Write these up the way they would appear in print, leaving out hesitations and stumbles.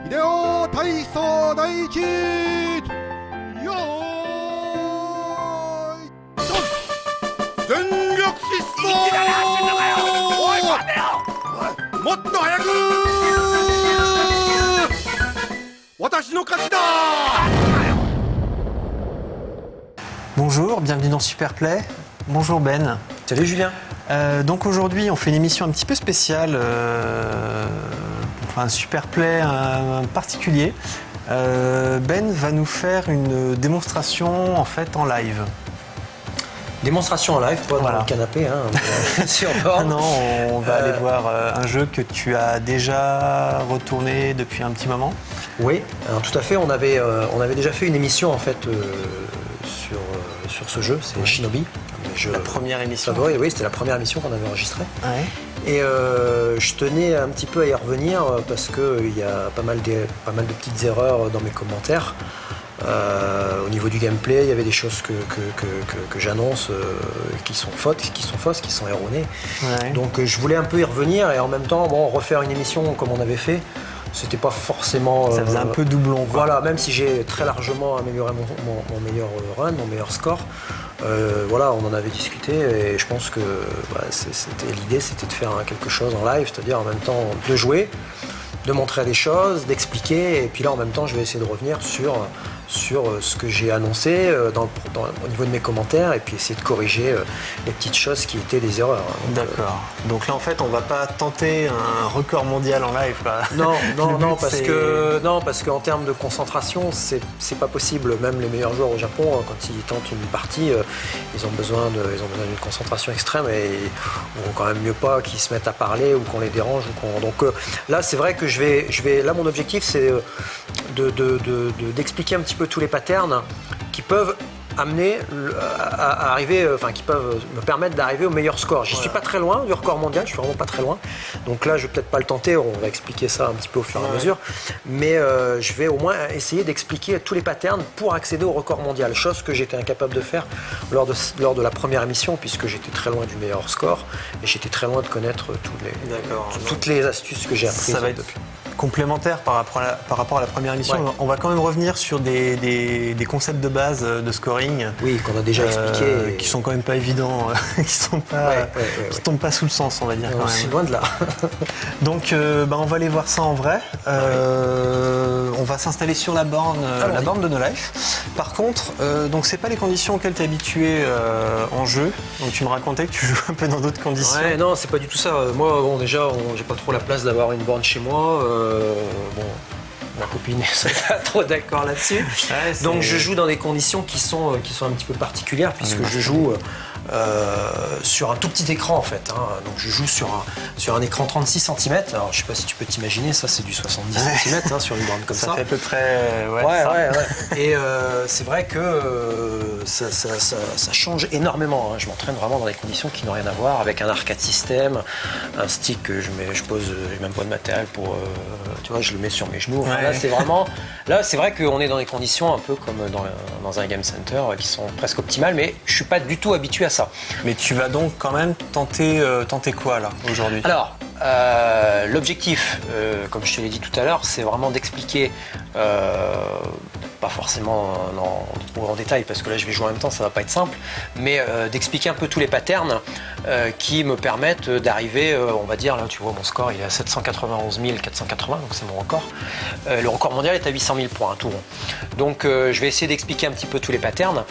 Hideo Taiso Daichi Yo 전력疾走 もっと早く私の勝ちだ Bonjour, bienvenue dans Superplay. Bonjour Ben. Salut Julien. Donc aujourd'hui on fait une émission un petit peu spéciale, un Superplay un particulier. Ben va nous faire une démonstration en fait en live. Démonstration en live, pas Voilà. dans le canapé, sur bord. Non, on va aller voir un jeu que tu as déjà retourné depuis un petit moment. Oui, alors tout à fait, on avait déjà fait une émission en fait sur ce jeu, c'est Shinobi. La première émission. Favori, oui, c'était la première émission qu'on avait enregistrée. Ouais. Et je tenais un petit peu à y revenir parce qu'il y a pas mal de petites erreurs dans mes commentaires. Au niveau du gameplay, il y avait des choses que j'annonce qui sont fausses, qui sont erronées. Ouais. Donc je voulais un peu y revenir et en même temps refaire une émission comme on avait fait. C'était pas forcément... Ça faisait un peu doublon, quoi. Voilà, même si j'ai très largement amélioré mon meilleur run, mon meilleur score. Voilà, on en avait discuté et je pense que l'idée c'était de faire quelque chose en live, c'est-à-dire en même temps de jouer, de montrer des choses, d'expliquer, et puis là en même temps je vais essayer de revenir sur ce que j'ai annoncé au niveau de mes commentaires et puis essayer de corriger les petites choses qui étaient des erreurs. D'accord. Donc là en fait on va pas tenter un record mondial en live là. Non, parce qu'en termes de concentration, c'est pas possible. Même les meilleurs joueurs au Japon, quand ils tentent une partie, ils ont besoin d'une concentration extrême et il vaut quand même mieux pas qu'ils se mettent à parler ou qu'on les dérange. Donc là, c'est vrai que là, mon objectif, c'est d'expliquer un petit peu tous les patterns qui peuvent amener à arriver, qui peuvent me permettre d'arriver au meilleur score. J'y suis pas très loin du record mondial, je suis vraiment pas très loin. Donc là, je vais peut-être pas le tenter, on va expliquer ça un petit peu au fur et à mesure. Mais je vais au moins essayer d'expliquer tous les patterns pour accéder au record mondial, chose que j'étais incapable de faire lors de la première émission, puisque j'étais très loin du meilleur score et j'étais très loin de connaître toutes les astuces que j'ai apprises. Ça va être complémentaire par rapport à la première émission. Ouais. On va quand même revenir sur des concepts de base de scoring. Oui, qu'on a déjà expliqué. Qui sont quand même pas évidents, qui tombent pas sous le sens, on va dire. C'est loin de là. Donc on va aller voir ça en vrai. On va s'installer sur la borne de No Life. Par contre, donc c'est pas les conditions auxquelles tu es habitué en jeu. Donc tu me racontais que tu joues un peu dans d'autres conditions. Ouais, non, c'est pas du tout ça. Moi, déjà, j'ai pas trop la place d'avoir une borne chez moi. Ma copine n'est pas trop d'accord là-dessus. Ouais, donc je joue dans des conditions qui sont un petit peu particulières puisque je joue sur un tout petit écran en fait. Donc je joue sur un écran 36 cm. Alors je sais pas si tu peux t'imaginer, ça c'est du 70 cm sur une borne comme ça. Ça fait à peu près... Ouais. Et c'est vrai que ça change énormément. Je m'entraîne vraiment dans des conditions qui n'ont rien à voir avec un arcade system, un stick que je pose, j'ai même pas de matériel pour... tu vois, je le mets sur mes genoux. Enfin, là, c'est vrai qu'on est dans des conditions un peu comme dans un game center qui sont presque optimales, mais je suis pas du tout habitué à ça. Mais tu vas donc quand même tenter quoi là aujourd'hui? Alors, l'objectif, comme je te l'ai dit tout à l'heure, c'est vraiment d'expliquer, pas forcément en détail parce que là je vais jouer en même temps, ça va pas être simple, mais d'expliquer un peu tous les patterns qui me permettent d'arriver, on va dire, là tu vois mon score il est à 791 480, donc c'est mon record. Le record mondial est à 800 000 points, tout rond. Donc je vais essayer d'expliquer un petit peu tous les patterns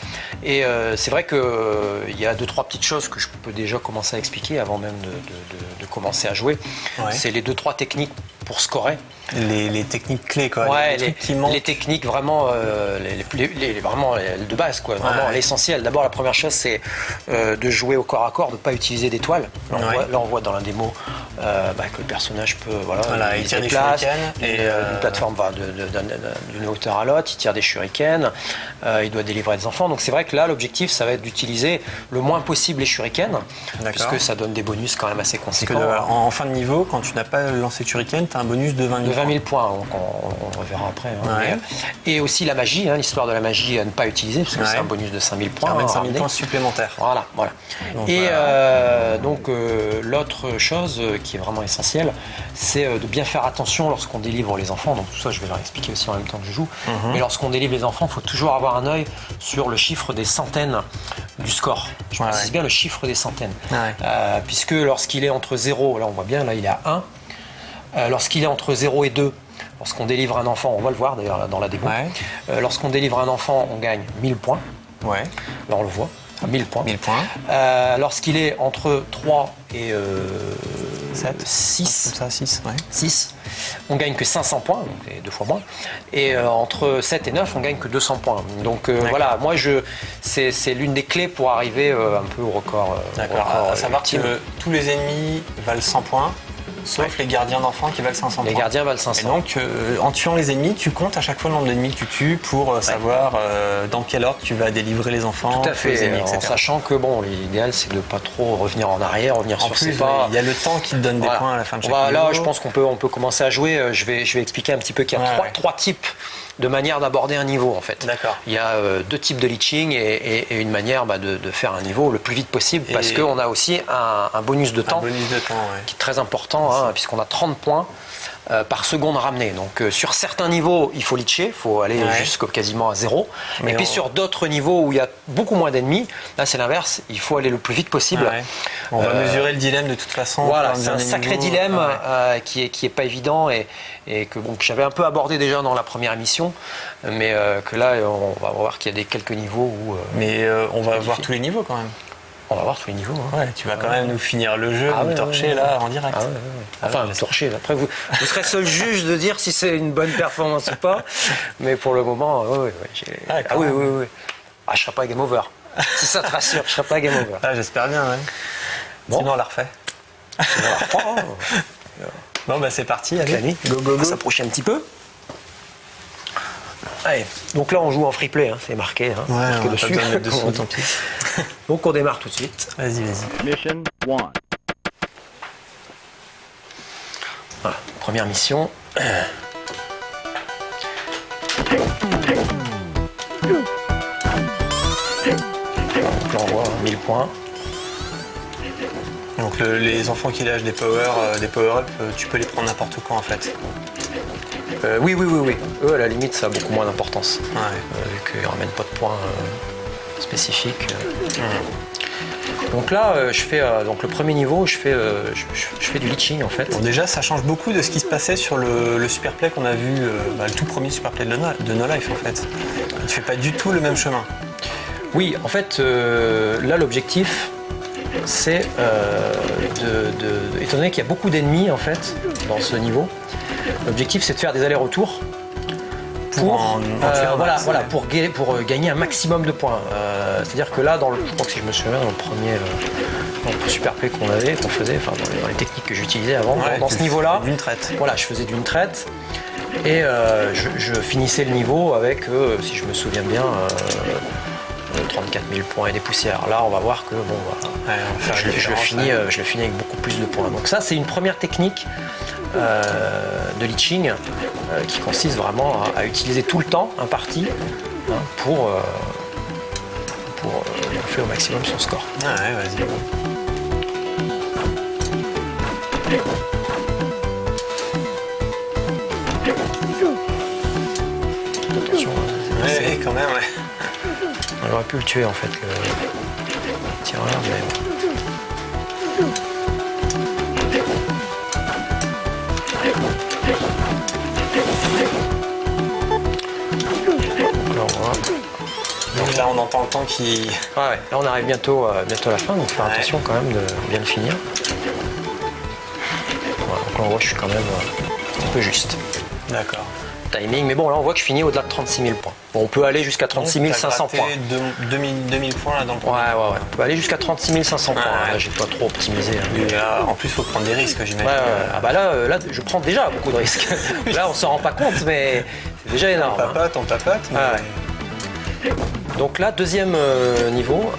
et c'est vrai qu'il y a 2-3 petites choses que je peux déjà commencer à expliquer avant même de commencer à jouer. Ouais. C'est les 2-3 techniques pour scorer. Les techniques clés quoi. Ouais, les techniques vraiment, vraiment de base quoi, vraiment l'essentiel. D'abord la première chose c'est de jouer au corps à corps, de ne pas utiliser d'étoiles. Là on voit dans la démo que le personnage peut il se déplace et d'une plateforme d'une hauteur à l'autre, il tire des shurikens, il doit délivrer des enfants. Donc c'est vrai que là l'objectif ça va être d'utiliser le moins possible les shurikens, puisque ça donne des bonus quand même assez conséquents. Parce que en fin de niveau, quand tu n'as pas lancé de shuriken, tu as un bonus de 20 000 De 20 000 points, donc on le reverra après. Hein. Ouais. Et aussi la magie, hein, l'histoire de la magie à ne pas utiliser, parce que c'est un bonus de 5 000 points. Ça ramène 5 000 ramener. points supplémentaires. Voilà. Donc, Et voilà. l'autre chose qui est vraiment essentielle, c'est de bien faire attention lorsqu'on délivre les enfants. Donc tout ça, je vais leur expliquer aussi en même temps que je joue. Mais lorsqu'on délivre les enfants, il faut toujours avoir un œil sur le chiffre des centaines du score. Je précise bien le chiffre des centaines. Puisque lorsqu'il est entre 0, là on voit bien, là il est à 1. Lorsqu'il est entre 0 et 2, lorsqu'on délivre un enfant, on va le voir d'ailleurs dans la démo. Lorsqu'on délivre un enfant, on gagne 1000 points. Ouais. Là on le voit. 1000 points. 1000 points. Lorsqu'il est entre 3 et 7, 6, comme ça, 6, ouais. 6, on gagne que 500 points, donc c'est 2 fois moins. Et entre 7 et 9, on gagne que 200 points. Donc voilà, moi c'est l'une des clés pour arriver un peu au record. D'accord, à savoir que tous les ennemis valent 100 points. Sauf les gardiens d'enfants qui valent 500 points. Les gardiens valent 500. Et donc, en tuant les ennemis, tu comptes à chaque fois le nombre d'ennemis que tu tues pour savoir dans quel ordre tu vas délivrer les enfants, tout à fait, les ennemis, etc. en sachant que bon, l'idéal c'est de ne pas trop revenir en arrière, revenir sur ses pas. Il y a le temps qui te donne des points à la fin de chaque niveau. Là, je pense qu'on peut commencer à jouer. Je vais expliquer un petit peu qu'il y a trois types de manière d'aborder un niveau en fait. D'accord. Il y a 2 types de leeching et une manière de faire un niveau le plus vite possible parce qu'on a aussi un bonus de temps, qui est très important puisqu'on a 30 points par seconde ramenée. Donc sur certains niveaux, il faut leacher, il faut aller jusqu'au quasiment à 0. Et puis sur d'autres niveaux où il y a beaucoup moins d'ennemis, là c'est l'inverse, il faut aller le plus vite possible. On va mesurer le dilemme de toute façon. Voilà, c'est un sacré dilemme qui est pas évident et que j'avais un peu abordé déjà dans la première émission, mais que là on va voir qu'il y a quelques niveaux où. Mais on va voir tous les niveaux quand même. On va voir tous les niveaux. Hein. Tu vas quand même nous finir le jeu, nous torcher là en direct. Enfin, me torcher. Après, vous serez seul juge de dire si c'est une bonne performance ou pas. Mais pour le moment, oui. Je serai pas game over. Si ça te rassure, je serai pas game over. J'espère bien, Bon. Sinon, on la refait. Bon, c'est parti. Allez, go. On va s'approcher un petit peu. Allez, donc là on joue en free play, c'est marqué, marqué dessus. Pas besoin de mettre dessous, tant pis. Donc on démarre tout de suite. Vas-y. Mission 1. Voilà, première mission. Donc là on voit 1000 points. Donc les enfants qui lâchent des power-up, tu peux les prendre n'importe quand en fait. Oui. Eux, à la limite, ça a beaucoup moins d'importance. Vu qu'ils ne ramènent pas de points spécifiques. Donc là, je fais donc le premier niveau, je fais du leeching en fait. Bon, déjà, ça change beaucoup de ce qui se passait sur le superplay qu'on a vu, le tout premier superplay de No Life en fait. Tu ne fais pas du tout le même chemin. Oui, en fait, là, l'objectif, c'est étant donné qu'il y a beaucoup d'ennemis en fait dans ce niveau, l'objectif c'est de faire des allers-retours pour gagner un maximum de points. C'est-à-dire que là, je crois que si je me souviens, dans le premier super play qu'on faisait, enfin dans les techniques que j'utilisais avant, dans ce niveau-là, d'une traite. Voilà, je faisais d'une traite et je finissais le niveau avec, si je me souviens bien, 34 000 points et des poussières. Là, on va voir que je le finis avec beaucoup plus de points. Donc ça, c'est une première technique de leeching qui consiste vraiment à utiliser tout le temps un parti pour faire au maximum son score. Vas-y. Attention. Quand même, On aurait pu le tuer en fait, le tireur, mais... Donc là, on entend le temps qui... Là, on arrive bientôt à la fin, donc faire attention quand même de bien le finir. Voilà, donc là, on voit que je suis quand même un peu juste. D'accord. Timing, mais bon, là, on voit que je finis au-delà de 36 000 points. Bon, on peut aller jusqu'à 36 500 points. 2000 points là dans le Ouais. On peut aller jusqu'à 36 500 points. Là, j'ai pas trop optimisé. Et là, en plus, il faut prendre des risques, j'imagine. Là, je prends déjà beaucoup de risques. Là, on s'en rend pas compte, mais c'est déjà énorme. On papote. Donc là, deuxième niveau,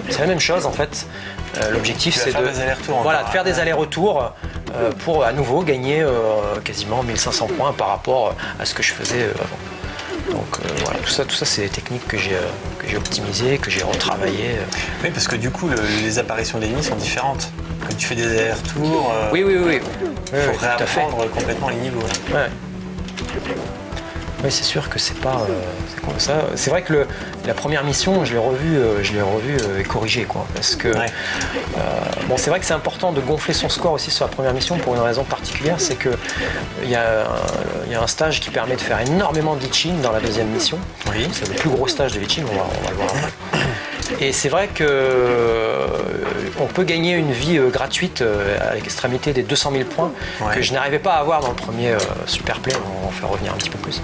c'est la même chose en fait. L'objectif c'est de faire des allers-retours pour à nouveau gagner quasiment 1500 points par rapport à ce que je faisais avant. Donc voilà, tout ça c'est des techniques que j'ai optimisées, que j'ai retravaillées. Oui, parce que du coup, les apparitions d'ennemis sont différentes. Quand tu fais des allers-retours, Oui. il faut tout à fait. réapprendre complètement les niveaux. Là. Ouais. Oui, c'est sûr que c'est pas c'est comme ça. C'est vrai que la première mission, je l'ai revue et corrigée, quoi. Parce que bon, c'est vrai que c'est important de gonfler son score aussi sur la première mission pour une raison particulière, c'est que il y a un stage qui permet de faire énormément de leeching dans la deuxième mission. Oui. C'est le plus gros stage de leeching, on va le voir après. Et c'est vrai que on peut gagner une vie gratuite à l'extrémité des 200 000 points que je n'arrivais pas à avoir dans le premier Superplay. On va en faire revenir un petit peu plus.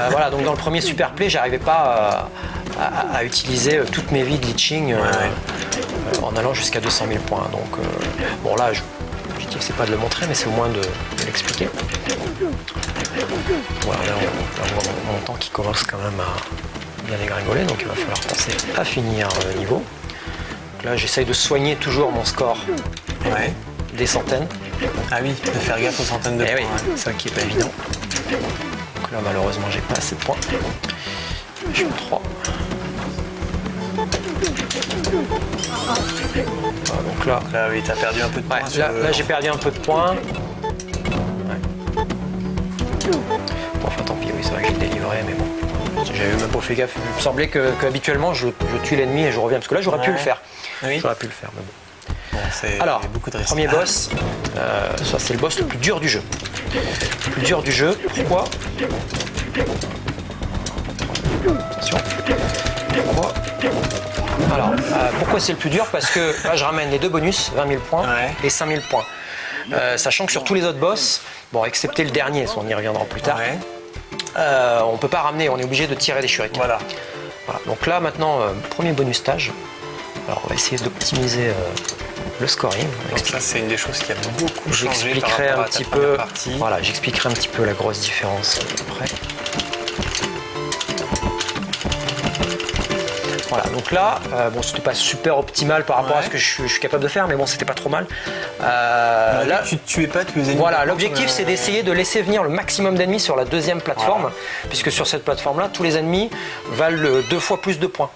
Voilà, donc dans le premier Superplay, j'arrivais pas à utiliser toutes mes vies de leeching en allant jusqu'à 200 000 points. Donc bon, là, je dis que c'est pas de le montrer, mais c'est au moins de l'expliquer. Voilà, là, on voit mon temps qui commence quand même à bien dégringoler, donc il va falloir penser à finir le niveau. Donc là, j'essaye de soigner toujours mon score des centaines. Ah oui, de faire gaffe aux centaines de points. Oui, c'est ça qui est pas évident. Donc là, malheureusement, j'ai pas assez de points. Je suis à 3. Voilà, donc là, oui, t'as perdu un peu de points. là j'ai perdu un peu de points. Bon, enfin tant pis, oui, c'est vrai que j'ai délivré, mais bon. J'avais même pas fait gaffe. Il me semblait qu'habituellement je tue l'ennemi et je reviens. Parce que là, j'aurais pu le faire. Oui. J'aurais pu le faire, mais bon. Alors, beaucoup de premier boss, ça c'est le boss le plus dur du jeu. Le plus dur du jeu, pourquoi? Attention. Pourquoi? Alors, pourquoi c'est le plus dur? Parce que là, je ramène les deux bonus, 20 000 points et 5 000 points. Sachant que sur tous les autres boss, bon, excepté le dernier, on y reviendra plus tard, on ne peut pas ramener, on est obligé de tirer des shurikens. Voilà. Donc là, maintenant, premier bonus stage. Alors, on va essayer d'optimiser le scoring. Donc ça, c'est une des choses qui a beaucoup changé. J'expliquerai un petit peu. Voilà, j'expliquerai un petit peu la grosse différence après. Voilà, donc là, bon, c'était pas super optimal par rapport à ce que je suis capable de faire, mais bon, c'était pas trop mal. Là, tu tuais pas tous les ennemis. Voilà, l'objectif c'est d'essayer de laisser venir le maximum d'ennemis sur la deuxième plateforme, puisque sur cette plateforme-là, tous les ennemis valent 2 fois plus de points.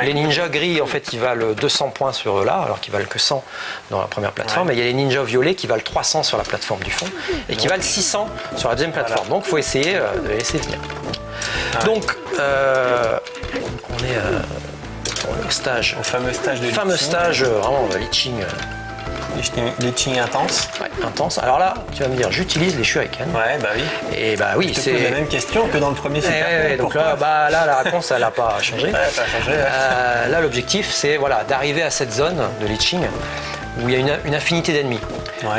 Les ninjas gris, en fait, ils valent 200 points sur là, alors qu'ils valent que 100 dans la première plateforme. Et il y a les ninjas violets qui valent 300 sur la plateforme du fond et qui valent 600 sur la deuxième plateforme. Donc, il faut essayer de les laisser venir. Donc, on est au stage. Au fameux stage de fameux stage, vraiment leeching. Leeching intense. Ouais, intense. Alors là, tu vas me dire, j'utilise les shurikens. Ouais, bah oui. Et bah oui, c'est la même question que dans le premier Super. Donc là, la réponse, elle n'a pas changé. Pas changé. Là, l'objectif, c'est d'arriver à cette zone de leeching où il y a une infinité d'ennemis.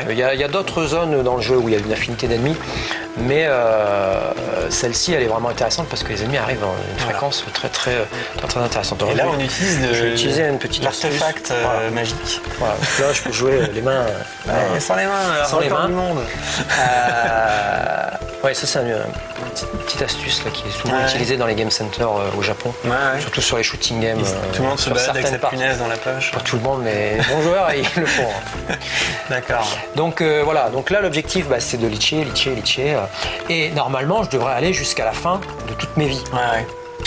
Il y a d'autres zones dans le jeu où il y a une infinité d'ennemis, mais celle-ci, elle est vraiment intéressante parce que les ennemis arrivent à une fréquence très intéressante. Et là, on utilise une petite l'artefact magique. Voilà. Donc là, je peux jouer les mains. Sans les mains, sans les mains. Du monde. Ouais, ça c'est une petite astuce là, qui est souvent utilisée dans les game centers au Japon, surtout sur les shooting games. Tout le monde se balade avec sa punaise dans la poche. Pas tout le monde, mais les bons joueurs ils le font. D'accord. Donc voilà, donc là l'objectif c'est de leecher. Et normalement je devrais aller jusqu'à la fin de toutes mes vies.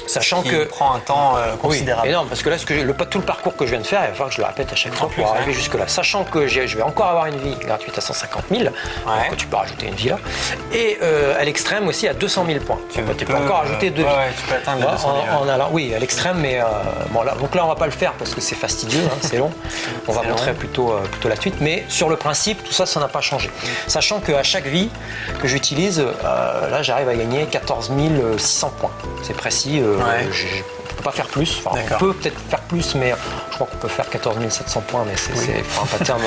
Sachant que prend un temps considérable. Énorme, parce que là, tout le parcours que je viens de faire, il va falloir que je le répète à chaque fois pour arriver jusque-là. Sachant que je vais encore avoir une vie gratuite à 150 000, donc tu peux rajouter une vie là. Et à l'extrême aussi à 200 000 points. Tu peux encore ajouter 2 vies. Tu peux atteindre les 200 000. En allant, oui, à l'extrême, mais bon, là, donc là, on va pas le faire parce que c'est fastidieux, c'est long. On va montrer plutôt la suite. Mais sur le principe, tout ça, ça n'a pas changé. Sachant qu'à chaque vie que j'utilise, là, j'arrive à gagner 14 600 points. C'est précis. On ne peut pas faire plus. Enfin, on peut peut-être faire plus, mais je crois qu'on peut faire 14 700 points, mais c'est un pattern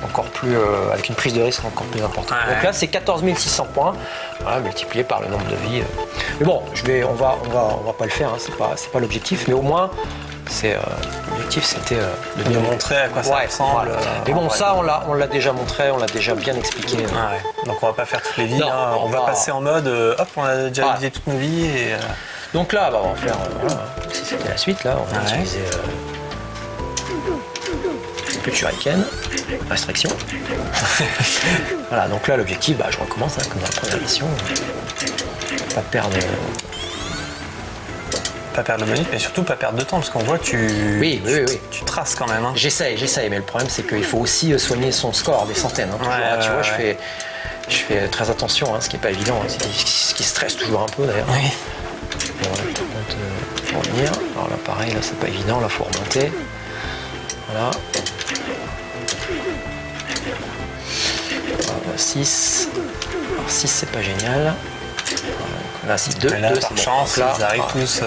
encore plus avec une prise de risque encore plus importante. Donc là, c'est 14 600 points, multiplié par le nombre de vies. Mais bon, on va pas le faire. C'est pas l'objectif, mais au moins. L'objectif c'était de montrer à quoi ça ressemble. Mais bon, ça on l'a déjà montré, on l'a déjà bien expliqué. Donc on va pas faire toutes les vies, on va passer en mode hop, on a déjà utilisé toutes nos vies. Et, donc là, on va faire. Si c'était la suite, là, on va utiliser plus de shuriken. restriction. Voilà, donc là l'objectif, je recommence comme dans la première mission. Pas perdre le bonus, mais surtout pas perdre de temps, parce qu'on voit que Oui. tu traces quand même. Hein. J'essaye, mais le problème c'est qu'il faut aussi soigner son score des centaines. Hein, tu vois, je fais très attention, ce qui n'est pas évident, ce qui stresse toujours un peu d'ailleurs. Oui. Bon, là, par contre, pour revenir. Alors là pareil, là c'est pas évident, là faut remonter. Voilà. 6. Alors 6 c'est pas génial. Là c'est 2. Là, 2 par c'est chance, bon. ils arrivent tous.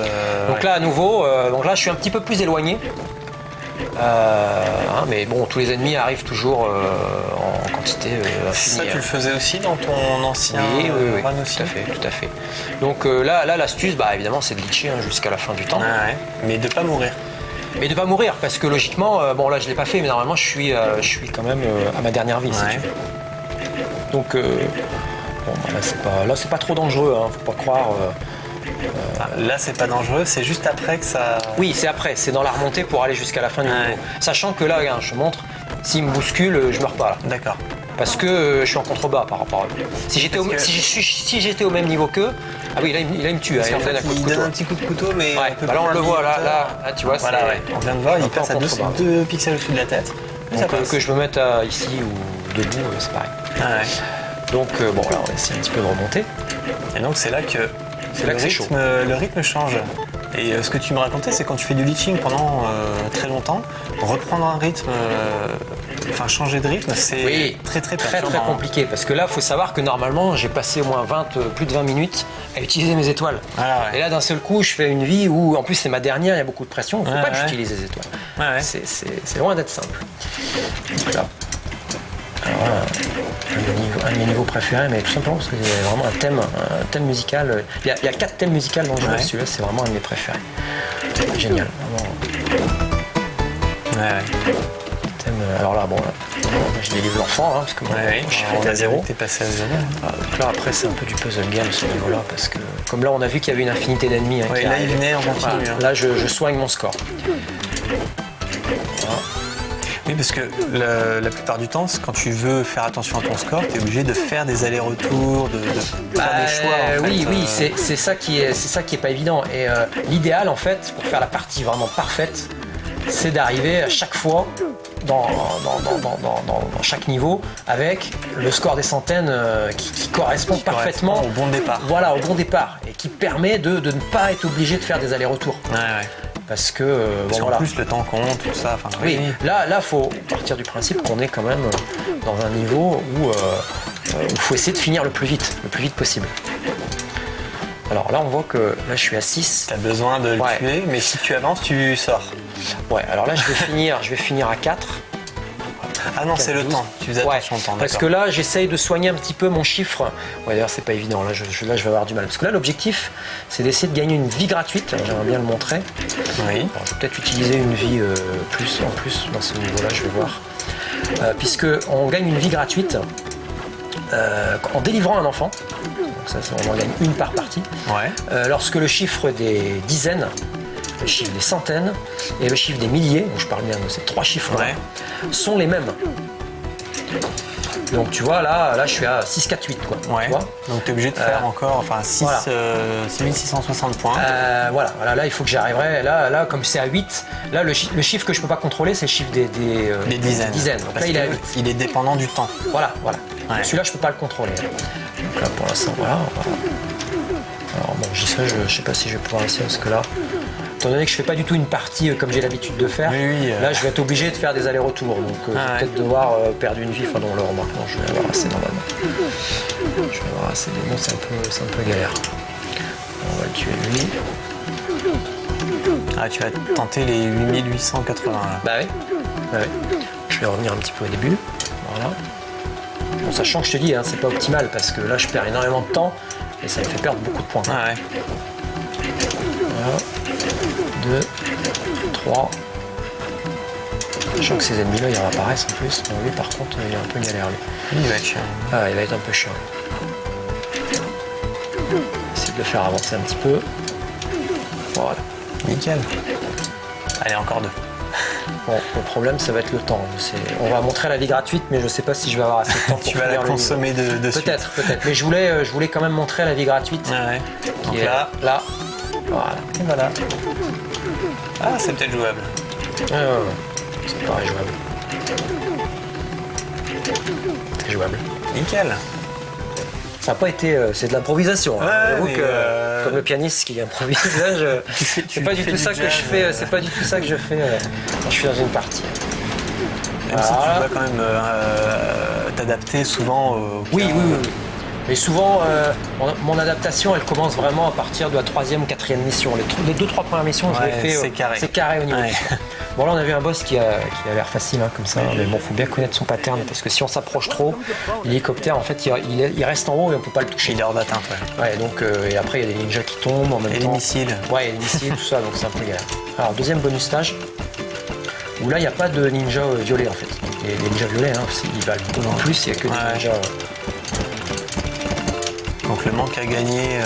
Donc là à nouveau, donc là je suis un petit peu plus éloigné. Mais bon, tous les ennemis arrivent toujours en quantité Ça, infinie. tu le faisais aussi dans ton ancien Oui, run aussi. tout à fait. Donc là l'astuce, évidemment, c'est de glitcher jusqu'à la fin du temps. Ouais. Mais de pas mourir. Mais de pas mourir, parce que logiquement, bon là je l'ai pas fait, mais normalement je suis quand même à ma dernière vie, si tu veux. Donc là c'est pas trop dangereux, faut pas croire. Là, c'est pas dangereux, c'est juste après que ça. Oui, c'est après, c'est dans la remontée pour aller jusqu'à la fin du niveau. Sachant que là, regarde, je te montre, s'il me bouscule, je meurs pas là. D'accord. Parce que je suis en contrebas par rapport à eux. Si j'étais au même niveau qu'eux, ah oui, là il me tue, Parce il qu'en me donne un fait, coup de il couteau. donne un petit coup de couteau, mais. Ouais, là on le voit, là tu vois, voilà, on vient de voir, il passe à 2 pixels au-dessus de la tête. Donc, que je me mette ici ou debout, c'est pareil. Donc bon, là on va essayer un petit peu de remonter. Et donc c'est là que c'est chaud. Le rythme change. Et ce que tu me racontais, c'est quand tu fais du glitching pendant très longtemps, reprendre un rythme, changer de rythme, c'est très perturbant. compliqué. Parce que là, il faut savoir que normalement, j'ai passé au moins plus de 20 minutes à utiliser mes étoiles. Et là, d'un seul coup, je fais une vie où, en plus, c'est ma dernière, il y a beaucoup de pression. Il ne faut pas que j'utilise les étoiles. C'est loin d'être simple. Donc là. Alors là, un de mes niveaux préférés, mais tout simplement parce qu'il y a vraiment un thème musical. Il y a 4 thèmes musicaux dans le jeu, celui-là c'est vraiment un de mes préférés. Génial, vraiment. Alors là, je délivre l'enfant, parce que mon chiffre est à 0. T'es passé à 0. Donc là, après, c'est un peu du puzzle game ce niveau-là, parce que comme là, on a vu qu'il y avait une infinité d'ennemis. Là, il venait en continu. Là, je soigne mon score. Oui, parce que la plupart du temps, quand tu veux faire attention à ton score, tu es obligé de faire des allers-retours, de faire des choix. En fait. Oui, c'est ça qui est pas évident. Et l'idéal, en fait, pour faire la partie vraiment parfaite, c'est d'arriver à chaque fois dans chaque niveau avec le score des centaines qui correspond parfaitement au bon départ. Voilà, au bon départ, et qui permet de ne pas être obligé de faire des allers-retours. Parce que en plus le temps compte, tout ça. Oui, là faut partir du principe qu'on est quand même dans un niveau où il faut essayer de finir le plus vite possible. Alors là on voit que là je suis à 6. Tu as besoin de le tuer, mais si tu avances, tu sors. Ouais, alors là je vais finir à 4. Ah non, c'est le temps. Tu faisais attention au temps. Parce que là, j'essaye de soigner un petit peu mon chiffre. Ouais, d'ailleurs, c'est pas évident. Là, je vais avoir du mal. Parce que là, l'objectif, c'est d'essayer de gagner une vie gratuite. J'aimerais bien le montrer. Oui. Alors, je vais peut-être utiliser une vie en plus dans ce niveau-là. Je vais voir. Puisque on gagne une vie gratuite en délivrant un enfant. Donc ça, on en gagne une par partie. Lorsque le chiffre des dizaines, le chiffre des centaines et le chiffre des milliers, donc je parle bien de ces 3 chiffres-là, sont les mêmes. Donc tu vois, là je suis à 6, 4, 8 quoi. Tu vois, donc tu es obligé de faire encore 6660 points. Voilà, là il faut que j'arriverai. Là comme c'est à 8, là le chiffre que je peux pas contrôler, c'est le chiffre des dizaines. Donc parce là il est dépendant du temps. Voilà. Celui-là je peux pas le contrôler. Donc là pour l'instant, voilà. Alors bon, je sais pas si je vais pouvoir essayer parce que là, étant donné que je fais pas du tout une partie comme j'ai l'habitude de faire, là je vais être obligé de faire des allers-retours, donc je vais peut-être devoir perdre une vie, non le remarque, je vais avoir assez normalement. Je vais avoir assez des c'est un peu galère. On va le tuer lui. Tu vas tenter les 8880 là. Bah oui. Je vais revenir un petit peu au début. Voilà. Bon, sachant que je te dis, c'est pas optimal parce que là je perds énormément de temps et ça me fait perdre beaucoup de points. Voilà. 2, 3. Sachant que ces ennemis-là, ils réapparaissent en plus. Bon, lui, par contre, il est un peu galère, lui. Il va être chiant. Il va être un peu chiant. Essayer de le faire avancer un petit peu. Voilà. Nickel. Allez, encore 2. Bon, le problème, ça va être le temps. On va montrer la vie gratuite, mais je sais pas si je vais avoir assez de temps pour Tu vas la finir le consommer de suite. Peut-être. Mais je voulais quand même montrer la vie gratuite. Ah ouais. Qui Donc est là, voilà. Et voilà. ah, c'est peut-être jouable. Ouais. C'est pareil, jouable. C'est jouable. Nickel. Ça n'a pas été... c'est de l'improvisation. Hein. Ouais, J'avoue mais que, comme le pianiste qui improvise, là, c'est pas du tout ça que je fais. C'est pas du tout ça que je fais quand je suis dans une partie. Même si tu dois quand même t'adapter souvent au... Oui. Mais souvent, mon adaptation, elle commence vraiment à partir de la 3e ou 4e mission. Les 2-3 premières missions, je les fais. C'est carré au niveau. Ouais. Bon, là, on a vu un boss qui a l'air facile, hein, comme ça. Mais bon, faut bien connaître son pattern, parce que si on s'approche trop, l'hélicoptère, en fait, il reste en haut et on peut pas le toucher. Il est hors d'atteinte, Ouais, donc, et après, il y a des ninjas qui tombent en même temps. Et les missiles. Ouais, il y a des missiles, tout ça, donc c'est un peu galère. Alors, deuxième bonus stage, où là, il n'y a pas de ninja violet, en fait. Donc, les ninjas violets, hein, ils valent beaucoup plus, il n'y a que des ninjas... Donc le manque à gagner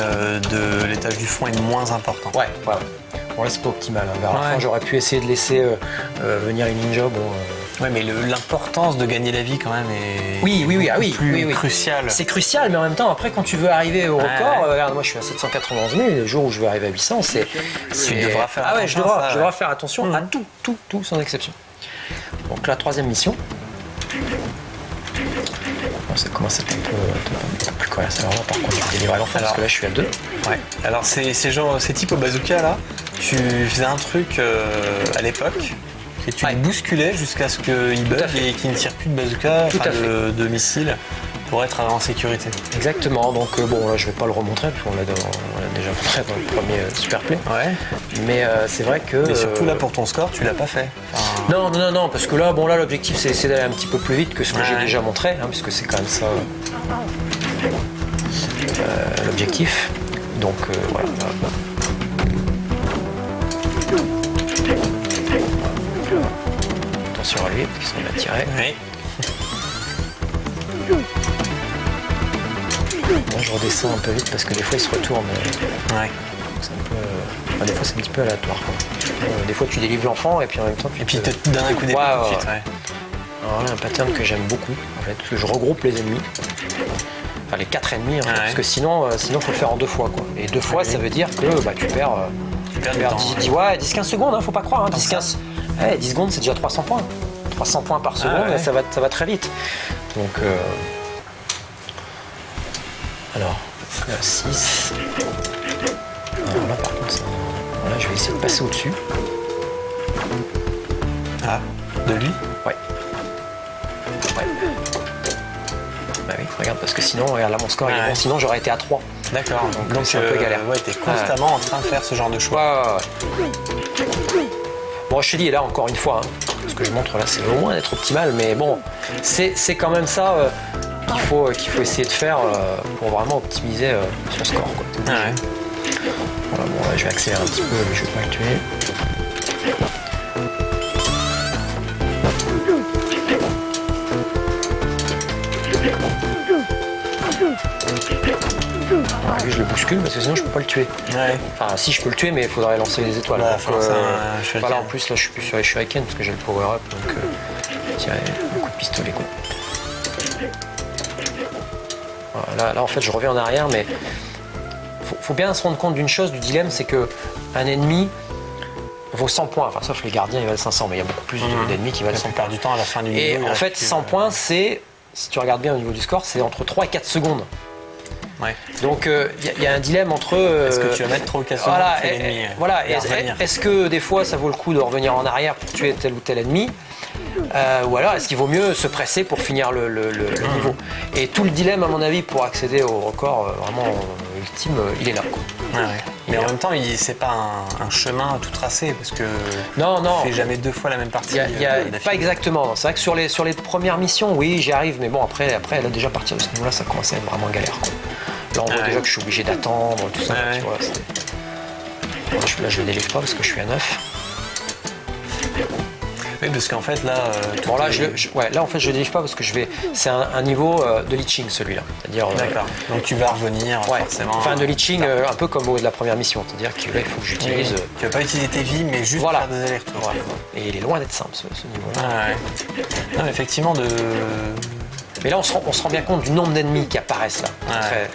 de l'étage du fond est moins important. Ouais. Bon là c'est pas optimal. Hein. Vers la fin j'aurais pu essayer de laisser venir les ninjas. Ouais, mais l'importance de gagner la vie quand même est plus cruciale. C'est crucial, mais en même temps après quand tu veux arriver au record, regarde moi je suis à 791 000, les jours où je veux arriver à 800 c'est... Tu devras faire attention. Je devrais faire attention à tout sans exception. Donc la 3e mission. Ça commence à être un peu plus correct. Alors là, par contre, je vais délivrer l'enfant parce que là, je suis à 2. Ouais. Alors, ces types au bazooka là, tu faisais un truc à l'époque et tu les bousculais jusqu'à ce qu'ils bug et qu'ils ne tirent plus de bazooka, de missiles pour être en sécurité. Exactement. Donc, bon, là, je vais pas le remontrer parce qu'on l'a déjà montré dans le premier Super Play. Ouais. Mais c'est vrai que. Mais surtout là, pour ton score, tu l'as pas fait. Non, parce que là, l'objectif, c'est d'aller un petit peu plus vite que ce que j'ai déjà montré, hein, puisque c'est quand même ça l'objectif. Donc, voilà. Attention à lui, parce qu'on l'a tiré. Oui. Moi, je redescends un peu vite parce que des fois, il se retourne. Ouais. C'est un peu... des fois, c'est un petit peu aléatoire. Des fois, tu délivres l'enfant et puis en même temps, tu te donnes un coup d'épée tout de suite. Ouais. Alors là, un pattern que j'aime beaucoup, en fait, parce que je regroupe les ennemis. Enfin, les 4 ennemis, en fait, parce que sinon, faut le faire en 2 fois, quoi. Et 2 fois, ça veut dire que tu perds 10-15 secondes, hein, faut pas croire. Hein, 10 secondes, c'est déjà 300 points. 300 points par seconde, ça va très vite. Donc, alors, 6. Alors là, par contre, là, je vais essayer de passer au-dessus. Ah, de lui ? Ouais. Bah oui, regarde, parce que sinon, regarde là, mon score est bon, sinon j'aurais été à 3. D'accord, donc c'est un peu galère. Ouais, t'es constamment en train de faire ce genre de choix. Ouais. Bon, je te dis, là, encore une fois, hein, ce que je montre là, c'est au moins d'être optimal, mais bon, c'est quand même ça qu'il faut essayer de faire pour vraiment optimiser son score, quoi. Voilà, bon, là, je vais accélérer un petit peu, mais je vais pas le tuer. Lui, je le bouscule parce que sinon je peux pas le tuer. Ouais. Enfin, si je peux le tuer, mais il faudrait lancer les étoiles. Voilà, en plus là, je suis plus sur les shurikens parce que j'ai le power up, donc tirer un coup de pistolet, quoi. Voilà, là, en fait, je reviens en arrière, mais faut bien se rendre compte d'une chose, du dilemme, c'est que un ennemi vaut 100 points. Enfin, sauf les gardiens, ils valent 500, mais il y a beaucoup plus d'ennemis qui valent 100 points. Du temps à la fin du niveau. Et en fait, 100 points, c'est, si tu regardes bien au niveau du score, c'est entre 3 et 4 secondes. Ouais. Donc il y a un dilemme entre. Est-ce que tu vas mettre trop au casse l'ennemi est-ce que des fois ça vaut le coup de revenir en arrière pour tuer tel ou tel ennemi ou alors est-ce qu'il vaut mieux se presser pour finir le niveau? Et tout le dilemme à mon avis pour accéder au record vraiment ultime, il est là, quoi. Ouais. Mais en même temps, c'est pas un chemin tout tracé parce que non, tu fais jamais 2 fois la même partie. Pas exactement. C'est vrai que sur les premières missions, oui, j'y arrive, mais bon après là déjà à partir de ce niveau-là, ça commence à être vraiment galère, quoi. Là, on voit déjà que je suis obligé d'attendre, tout ça. Tu vois, là, je ne délivre pas parce que je suis à 9. Oui, parce qu'en fait, là... tout Bon, là, est- là, en fait, je ne délivre pas parce que c'est un niveau de leeching, celui-là. C'est-à-dire... D'accord. Donc tu vas revenir Ouais, forcément... enfin de leeching un peu comme au de la première mission, c'est-à-dire que là il faut que j'utilise. Tu vas pas utiliser tes vies, mais juste Voilà. faire des allers-retours. Voilà. Et il est loin d'être simple ce niveau-là. Ah ouais. Non, mais effectivement, Mais là on se rend bien compte du nombre d'ennemis qui apparaissent là. Ouais.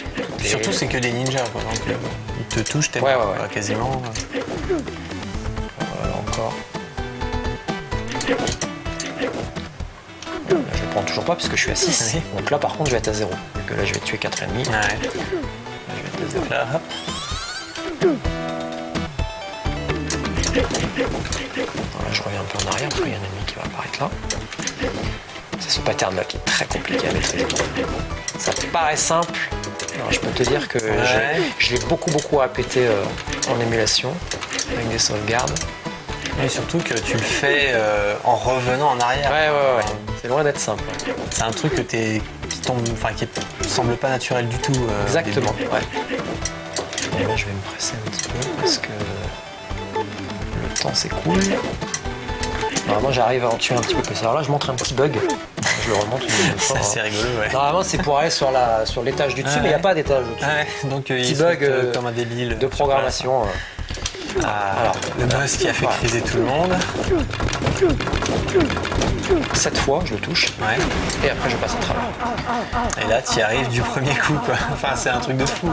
Et- Surtout, c'est que des ninjas, quoi. Donc, ils te touchent, t'es Ouais, mort, ouais, ouais. quoi, quasiment. Voilà encore. Là, je ne prends toujours pas parce que je suis à 6. Oui. Donc là par contre je vais être à 0. Donc là je vais tuer 4 ennemis. Là, Ouais. je vais être à 0. Là, hop. Voilà, je reviens un peu en arrière parce qu'il y a un ennemi qui va apparaître là. C'est ce pattern là qui est très compliqué à maîtriser. Ça paraît simple. Alors, je peux te dire que je l'ai beaucoup répété en émulation avec des sauvegardes. Et surtout que tu le fais en revenant en arrière. Ouais. C'est loin d'être simple. Ouais. C'est un truc qui semble pas naturel du tout. Exactement. au début. Ouais. Et là, je vais me presser un petit peu parce que le temps s'écoule. Normalement, j'arrive à en tuer un petit peu plus. Alors là, je montre un petit bug. Je le remonte une deuxième fois. C'est assez rigolo, ouais. Normalement, c'est pour aller sur l'étage du dessus, Ouais. mais il n'y a pas d'étage au-dessus. Ouais, donc Petit il bug saute, comme un débile. de programmation. Ah, le boss qui a fait Voilà. criser tout le monde. 7 fois, je le touche. Ouais. Et après, je passe à travers. Et là, tu y arrives du premier coup, quoi. Enfin, c'est un truc de fou.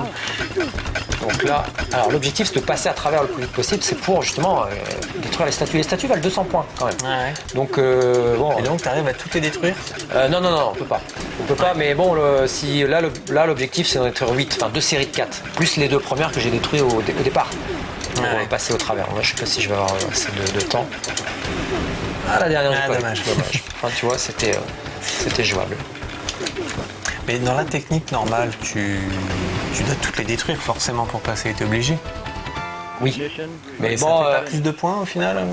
Donc là, alors l'objectif, c'est de passer à travers le plus vite possible. C'est pour justement détruire les statues. Les statues valent 200 points quand même. Ouais. Donc, bon. Et donc, tu arrives à toutes les détruire. Non, on peut pas. On peut pas, mais bon, là, l'objectif, c'est d'en détruire 8, enfin 2 séries de 4, plus les 2 premières que j'ai détruites au départ. Donc, on va passer au travers. Moi, je sais pas si je vais avoir assez de temps. Ah, la dernière, j'ai pas eu. dommage. Enfin, tu vois, c'était jouable. Mais dans la technique normale, tu dois toutes les détruire forcément pour passer. T'es obligé. Oui. Mais ça bon, fait pas plus de points au final.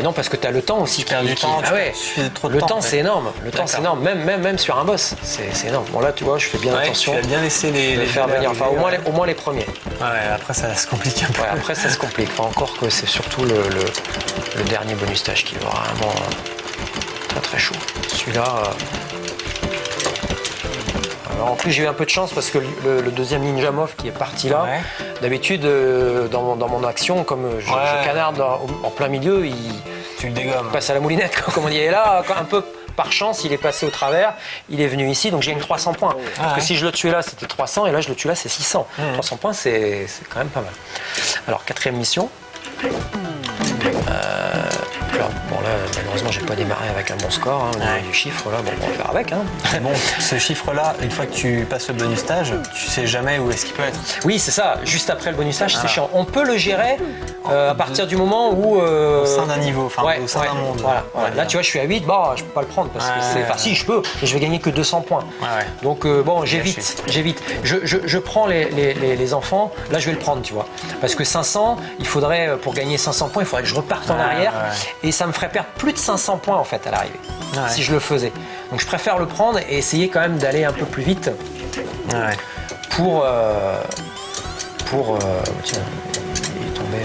non, parce que tu as le temps aussi. perds du temps, Ah ouais. tu fais trop de Le temps, temps, en fait. c'est énorme. Le temps, c'est énorme. Même sur un boss, c'est énorme. Bon, là, tu vois, je fais bien Ouais, attention tu as bien laissé les de faire délais venir. Enfin, arriver, au moins les premiers. Ouais, après ça se complique un peu. Ouais, après, ça se complique. Enfin, encore que c'est surtout le dernier bonus stage qui est vraiment très chaud. Celui-là. Alors, en plus, j'ai eu un peu de chance parce que le deuxième Ninja Moth qui est parti là, Ouais. d'habitude, dans mon action, comme je canarde en plein milieu, il Tu le dégommes. passe à la moulinette, comme on dit. Et là, un peu par chance, il est passé au travers, il est venu ici, donc j'ai gagné 300 points. Parce que si je le tuais là, c'était 300, et là, je le tue là, c'est 600. 300 points, c'est quand même pas mal. Alors, 4e mission. Alors, bon là, malheureusement, j'ai pas démarré avec un bon score au niveau du chiffre. Là, bon, on va faire avec. Hein. Mais bon, ce chiffre-là, une fois que tu passes le bonus stage, tu sais jamais où est-ce qu'il peut être. Oui, c'est ça. Juste après le bonus stage, c'est chiant. On peut le gérer à partir du moment où... Au sein d'un niveau, enfin au sein d'un monde. Voilà. on va Là, dire. tu vois, je suis à 8, bah, je peux pas le prendre parce que c'est... Enfin, si, je peux, mais je vais gagner que 200 points. Ouais. Donc, bon, j'évite. Je prends les enfants. Là, je vais le prendre, tu vois. Parce que 500, il faudrait, pour gagner 500 points, il faudrait que je reparte en arrière. Et ça me ferait perdre plus de 500 points, en fait, à l'arrivée. Si je le faisais. Donc, je préfère le prendre et essayer quand même d'aller un peu plus vite Ouais. pour tiens, il est tombé.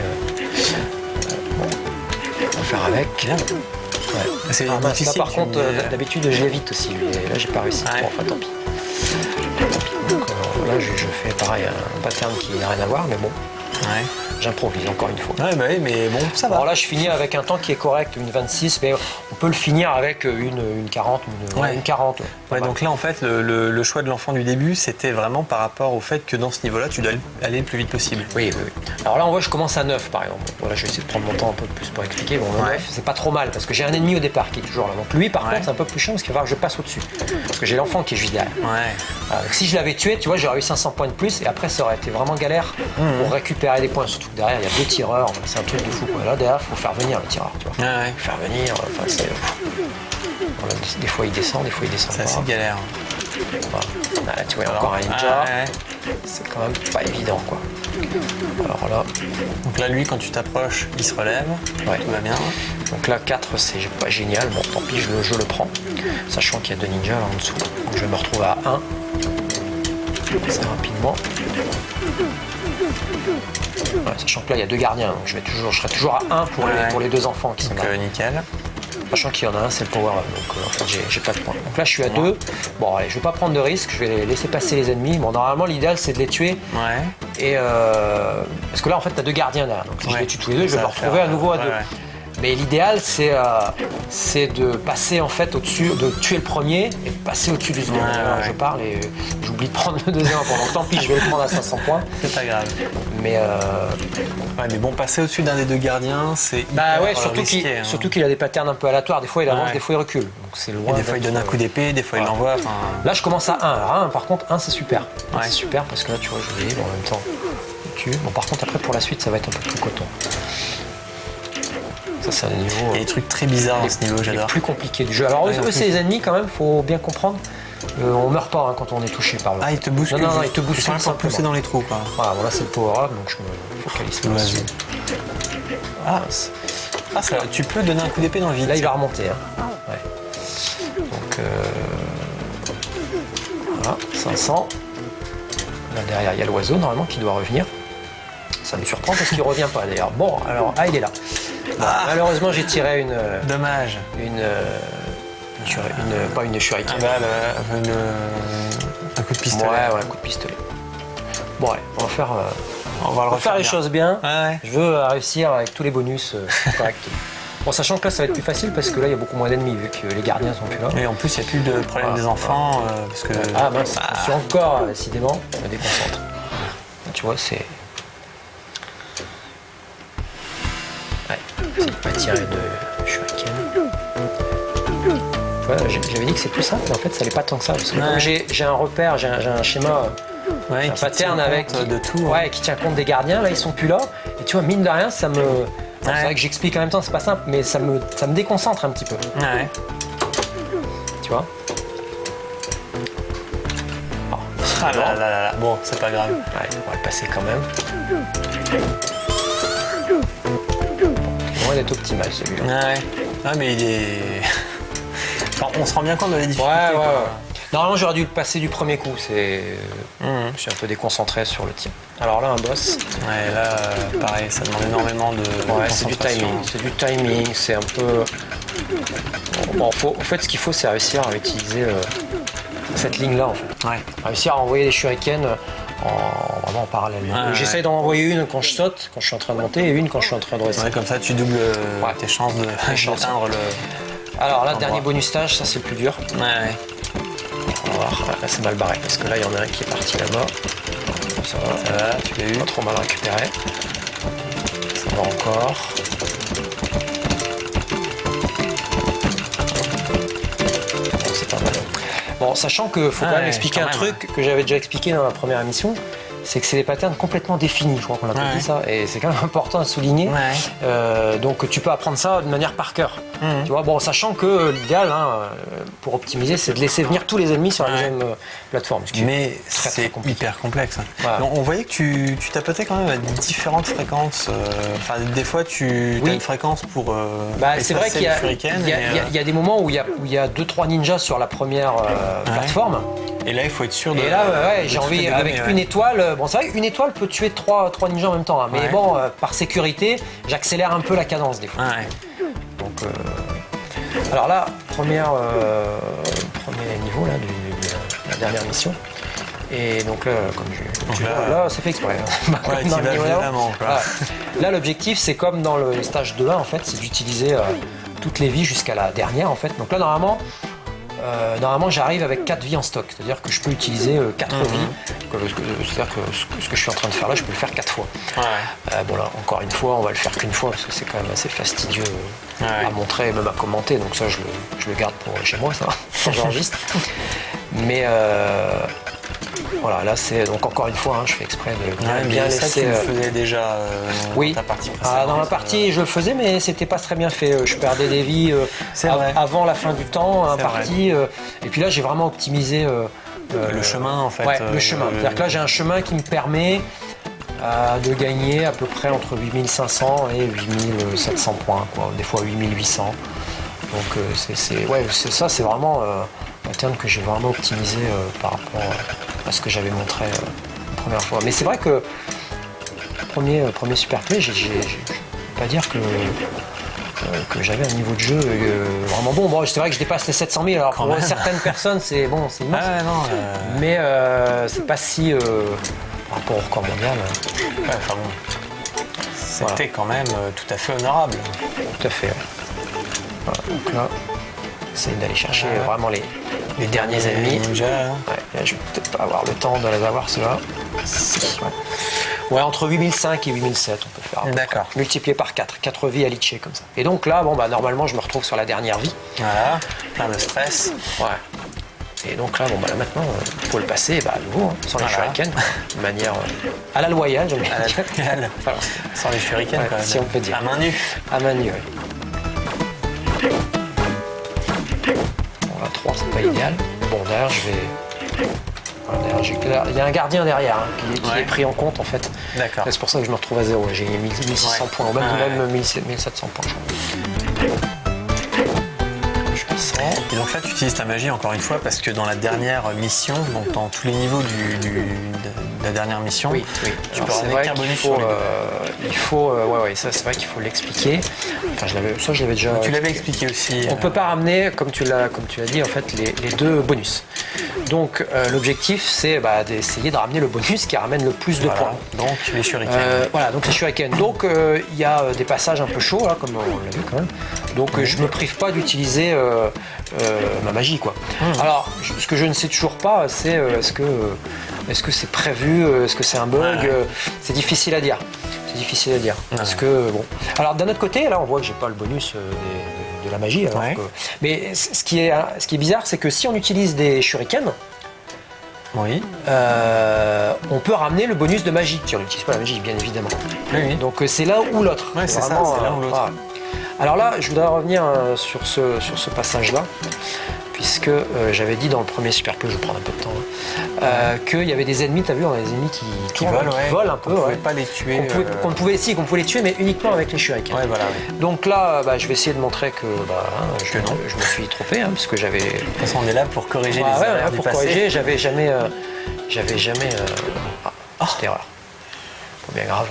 Bon, on va faire avec. Bien. Ouais. C'est Ah, mince, là, difficile. par tu contre, me dis. d'habitude, je l'évite aussi. Et là, j'ai pas réussi. Ouais. Bon, enfin, tant pis. Donc, là, je fais pareil, un pattern qui n'a rien à voir, mais bon, Ouais. j'improvise encore une fois. Ouais, bah oui, mais bon, ça va. Alors là, je finis avec un temps qui est correct, une 26, mais on peut le finir avec une 40, une 40. Ouais, donc là, en fait, le choix de l'enfant du début, c'était vraiment par rapport au fait que dans ce niveau-là, tu dois aller le plus vite possible. Oui. Alors là, on voit, je commence à 9 par exemple. Voilà, je vais essayer de prendre mon temps un peu plus pour expliquer. Bon, 9, c'est pas trop mal parce que j'ai un ennemi au départ qui est toujours là. Donc lui, par contre, c'est un peu plus chiant parce qu'il va falloir que je passe au-dessus. Parce que j'ai l'enfant qui est juste derrière. Ouais. Donc, si je l'avais tué, tu vois, j'aurais eu 500 points de plus et après, ça aurait été vraiment galère pour récupérer des points. Surtout que derrière, il y a 2 tireurs. C'est un truc de fou, quoi. Là, derrière, il faut faire venir le tireur, tu vois. Ouais. Faire venir, enfin, c'est. Voilà, des fois, il descend, des fois, il descend C'est pas. assez galère. Voilà. Là, tu vois, encore un ninja. Ouais. C'est quand même pas évident, quoi. Alors là, Donc là, lui, quand tu t'approches, il se relève. Ouais. Tout va bien. donc là 4 c'est pas génial, bon tant pis je le prends, sachant qu'il y a 2 ninjas là en dessous, donc je vais me retrouver à 1 assez rapidement. Ouais, sachant que là il y a 2 gardiens, donc je serai toujours à 1 pour les 2 enfants qui sont Donc là. nickel. Sachant qu'il y en a un, c'est le power up, donc en fait j'ai pas de points. Donc là je suis à 2. Bon allez, je vais pas prendre de risque, je vais laisser passer les ennemis. Bon normalement l'idéal c'est de les tuer. Ouais. Et parce que là en fait t'as 2 gardiens derrière. Donc si je les tue tous les deux, je vais me retrouver à nouveau à 2. Ouais. Mais l'idéal c'est de passer en fait au-dessus, de tuer le premier et de passer au-dessus du second. Alors, je parle et j'oublie de prendre le deuxième pendant tant pis, je vais le prendre à 500 points. C'est pas grave. Mais Ouais, mais bon, passer au-dessus d'un des 2 gardiens, c'est bah hyper ouais, surtout risqué, hein. qu'il a des patterns un peu aléatoires. Des fois il avance, Ouais. des fois il recule. Donc c'est loin. Et des fois il donne un coup d'épée, des fois il l'envoie. Enfin, Là je commence à 1. Alors 1 par contre 1 c'est super. Ouais. C'est super parce que là tu vois je vais en même temps. Bon par contre après pour la suite ça va être un peu plus coton. Ça c'est un niveau. il y a des trucs très bizarres dans ce niveau, les j'adore. plus compliqués du jeu. Alors Ouais, eux c'est les ennemis quand même, faut bien comprendre. On meurt pas quand on est touché par eux. Ah, il te bouscule. Non, il te bouscule sans simplement. pousser dans les trous, quoi. Voilà, bon, là c'est le power up donc je me focalise pas Vas-y. dessus. Ah, ça, tu peux donner un coup d'épée dans le vide. Là il va remonter. Hein. Ouais. Donc voilà, 500. Là derrière il y a l'oiseau normalement qui doit revenir. Ça me surprend parce qu'il revient pas d'ailleurs. Bon alors, il est là. Bon, malheureusement j'ai tiré Dommage. pas une shuriken. Un balle, un coup de pistolet. Ouais, un coup de pistolet. Bon ouais, on va faire, On va le refaire les bien. choses bien. Ouais. Je veux réussir avec tous les bonus correctement. Bon, sachant que là ça va être plus facile parce que là il y a beaucoup moins d'ennemis vu que les gardiens sont plus là. Et en plus, il n'y a plus de problème des enfants. Parce que... Ah mince, je suis encore décidément, je me déconcentre. Tu vois, c'est. Ouais, c'est pas tirer de shuriken. Ouais, j'avais dit que c'est plus simple, mais en fait ça n'est pas tant que ça. Parce que comme j'ai un repère, j'ai un schéma, Ouais, un qui pattern tient avec compte de tout. ouais, qui tient compte des gardiens, là ils sont plus là. Et tu vois, mine de rien, ça me. C'est Ouais. vrai que j'explique en même temps, c'est pas simple, mais ça me déconcentre un petit peu. Ouais. Tu vois. Ah là. Bon, c'est pas grave. Ouais, on va le passer quand même. Loin d'être optimal celui-là. Ouais. Ah, mais il est. Enfin, on se rend bien compte de la difficulté. Ouais. quoi. Normalement j'aurais dû le passer du premier coup, c'est. Mhm. Je suis un peu déconcentré sur le tir. Alors là un boss. Ouais, là, pareil, ça demande énormément de. Ouais, c'est du timing, c'est un peu. Bon, en fait, ce qu'il faut, c'est réussir à utiliser cette ligne-là, en fait. Ouais. Réussir à envoyer des shurikens vraiment en parallèle. Ouais, J'essaye d'en envoyer une quand je saute, quand je suis en train de monter, et une quand je suis en train de Ouais, redescendre. comme ça, tu doubles tes chances d'atteindre le. Alors là, dernier bonus stage, ça c'est le plus dur. Ouais. On va voir. Là, c'est mal barré, parce que là, il y en a un qui est parti là-bas. Ça va. Ça va, tu l'as eu. Pas trop mal récupéré. Ça va encore. Bon, c'est pas mal. Bon, sachant que faut quand même expliquer un truc que j'avais déjà expliqué dans la première émission, c'est que c'est des patterns complètement définis, je crois qu'on a pas dit ça, et c'est quand même important à souligner. Ouais. Donc tu peux apprendre ça de manière par cœur. Tu vois, bon, sachant que l'idéal, pour optimiser, c'est de laisser venir tous les ennemis sur la deuxième plateforme. Mais très, c'est très compliqué. hyper complexe. Voilà. Donc, on voyait que tu tapotais quand même à différentes fréquences. Enfin, des fois, tu as une fréquence pour. C'est vrai qu'il y a, shuriken, il y a des moments où il y a 2-3 ninjas sur la première plateforme. Et là, il faut être sûr de. Et là, j'ai envie, dégommer, avec une étoile. Bon, c'est vrai qu'une étoile peut tuer 3 ninjas en même temps. Hein, mais bon, par sécurité, j'accélère un peu la cadence des fois. Ouais. Donc, alors là, premier niveau là, de la dernière mission. Et donc là, comme tu vois, là, c'est fait exprès. Ouais, Dans tu le vas niveau d'avant. vraiment, quoi. Voilà. Là, l'objectif, c'est comme dans le stage 2-1, en fait, c'est d'utiliser toutes les vies jusqu'à la dernière, en fait. Donc là, normalement, j'arrive avec 4 vies en stock, c'est-à-dire que je peux utiliser 4 vies. C'est-à-dire que ce que je suis en train de faire là, je peux le faire 4 fois. Ouais. Bon là, encore une fois, on va le faire qu'une fois parce que c'est quand même assez fastidieux à montrer et même à commenter. Donc ça, je le garde pour chez moi, ça, quand j'enregistre. Mais voilà, là c'est donc encore une fois, je fais exprès de bien ça, laisser. tu le faisais déjà oui. dans ta partie précédente. Dans la partie, je le faisais, mais c'était pas très bien fait. Je perdais des vies avant la fin du temps, partie. Et puis là, j'ai vraiment optimisé le chemin en fait. Ouais, le chemin. C'est-à-dire que là, j'ai un chemin qui me permet de gagner à peu près entre 8500 et 8700 points, quoi. Des fois 8800. Donc ça, c'est vraiment un pattern que j'ai vraiment optimisé par rapport à ce que j'avais montré la première fois. Mais c'est vrai que premier Super Play, je vais pas dire que que j'avais un niveau de jeu vraiment bon. Bon, c'est vrai que je dépasse les 700 000, alors pour certaines personnes, c'est bon, c'est immense. Ah ouais, non. Mais c'est pas si par rapport au record mondial. Ouais, enfin bon. C'était quand même tout à fait honorable. Tout à fait. Ouais. Voilà, donc là, essayer d'aller chercher vraiment les derniers ennemis. Ninja. Ouais, là, je vais peut-être pas avoir le temps de les avoir, ceux-là. Si, ouais, entre 8005 et 8007, on peut faire. à peu D'accord. près. Multiplié par 4. 4 vies à litcher comme ça. Et donc là, bon, bah, normalement, je me retrouve sur la dernière vie. Voilà, plein de stress. Ouais. Et donc là, bon, bah, là maintenant, il faut le passer à nouveau, hein, sans les shurikens, de manière à la loyale, j'aime bien À la dire. loyale. Voilà. Sans les shurikens, Ouais, quand même. si on peut dire. À main nue. À main nue, ouais. Bon, là, 3, c'est pas idéal. Bon, d'ailleurs, je vais. Voilà, d'ailleurs, il y a un gardien derrière qui est pris en compte, en fait. D'accord. C'est pour ça que je me retrouve à 0. J'ai 1600 points, ou même 1700 points, je crois. Je descends. Et donc là, tu utilises ta magie encore une fois parce que dans la dernière mission, donc dans tous les niveaux de la dernière mission, Oui. tu Alors, peux c'est ramener vrai qu'un qu'il bonus faut, sur les deux. il faut, ça c'est vrai qu'il faut l'expliquer. Enfin, je l'avais déjà. Tu l'avais expliqué aussi. On peut pas ramener, comme tu l'as dit, en fait, les deux bonus. Donc l'objectif, c'est d'essayer de ramener le bonus qui ramène le plus de Voilà. points. Donc les shurikens. Voilà, donc les shurikens. Donc il y a des passages un peu chauds, là, comme on l'a vu quand même. Donc je me prive pas d'utiliser ma magie, quoi. Alors, ce que je ne sais toujours pas, c'est est-ce que c'est prévu, est-ce que c'est un bug, c'est difficile à dire. C'est difficile à dire. Parce que bon. Alors d'un autre côté, là, on voit que j'ai pas le bonus de la magie. Alors que... Mais ce qui est bizarre, c'est que si on utilise des shurikens, Oui. on peut ramener le bonus de magie. Si on n'utilise pas la magie, bien évidemment. Oui. Donc c'est l'un ou l'autre. Ouais, c'est ça, Vraiment, c'est l'un ou l'autre. voilà. Alors là, je voudrais revenir sur ce passage-là, puisque j'avais dit dans le premier Super Peu, je vais prendre un peu de temps, qu'il y avait des ennemis, tu as vu, on a des ennemis qui volent un peu. On ne pouvait pas les tuer. Qu'on pouvait les tuer, mais uniquement avec les shurikens. Ouais, voilà. Oui. Donc là, je vais essayer de montrer que, je me suis trompé, parce que j'avais... De toute façon, on est là pour corriger les erreurs du pour passé. corriger, j'avais jamais cette erreur. Pas bien grave.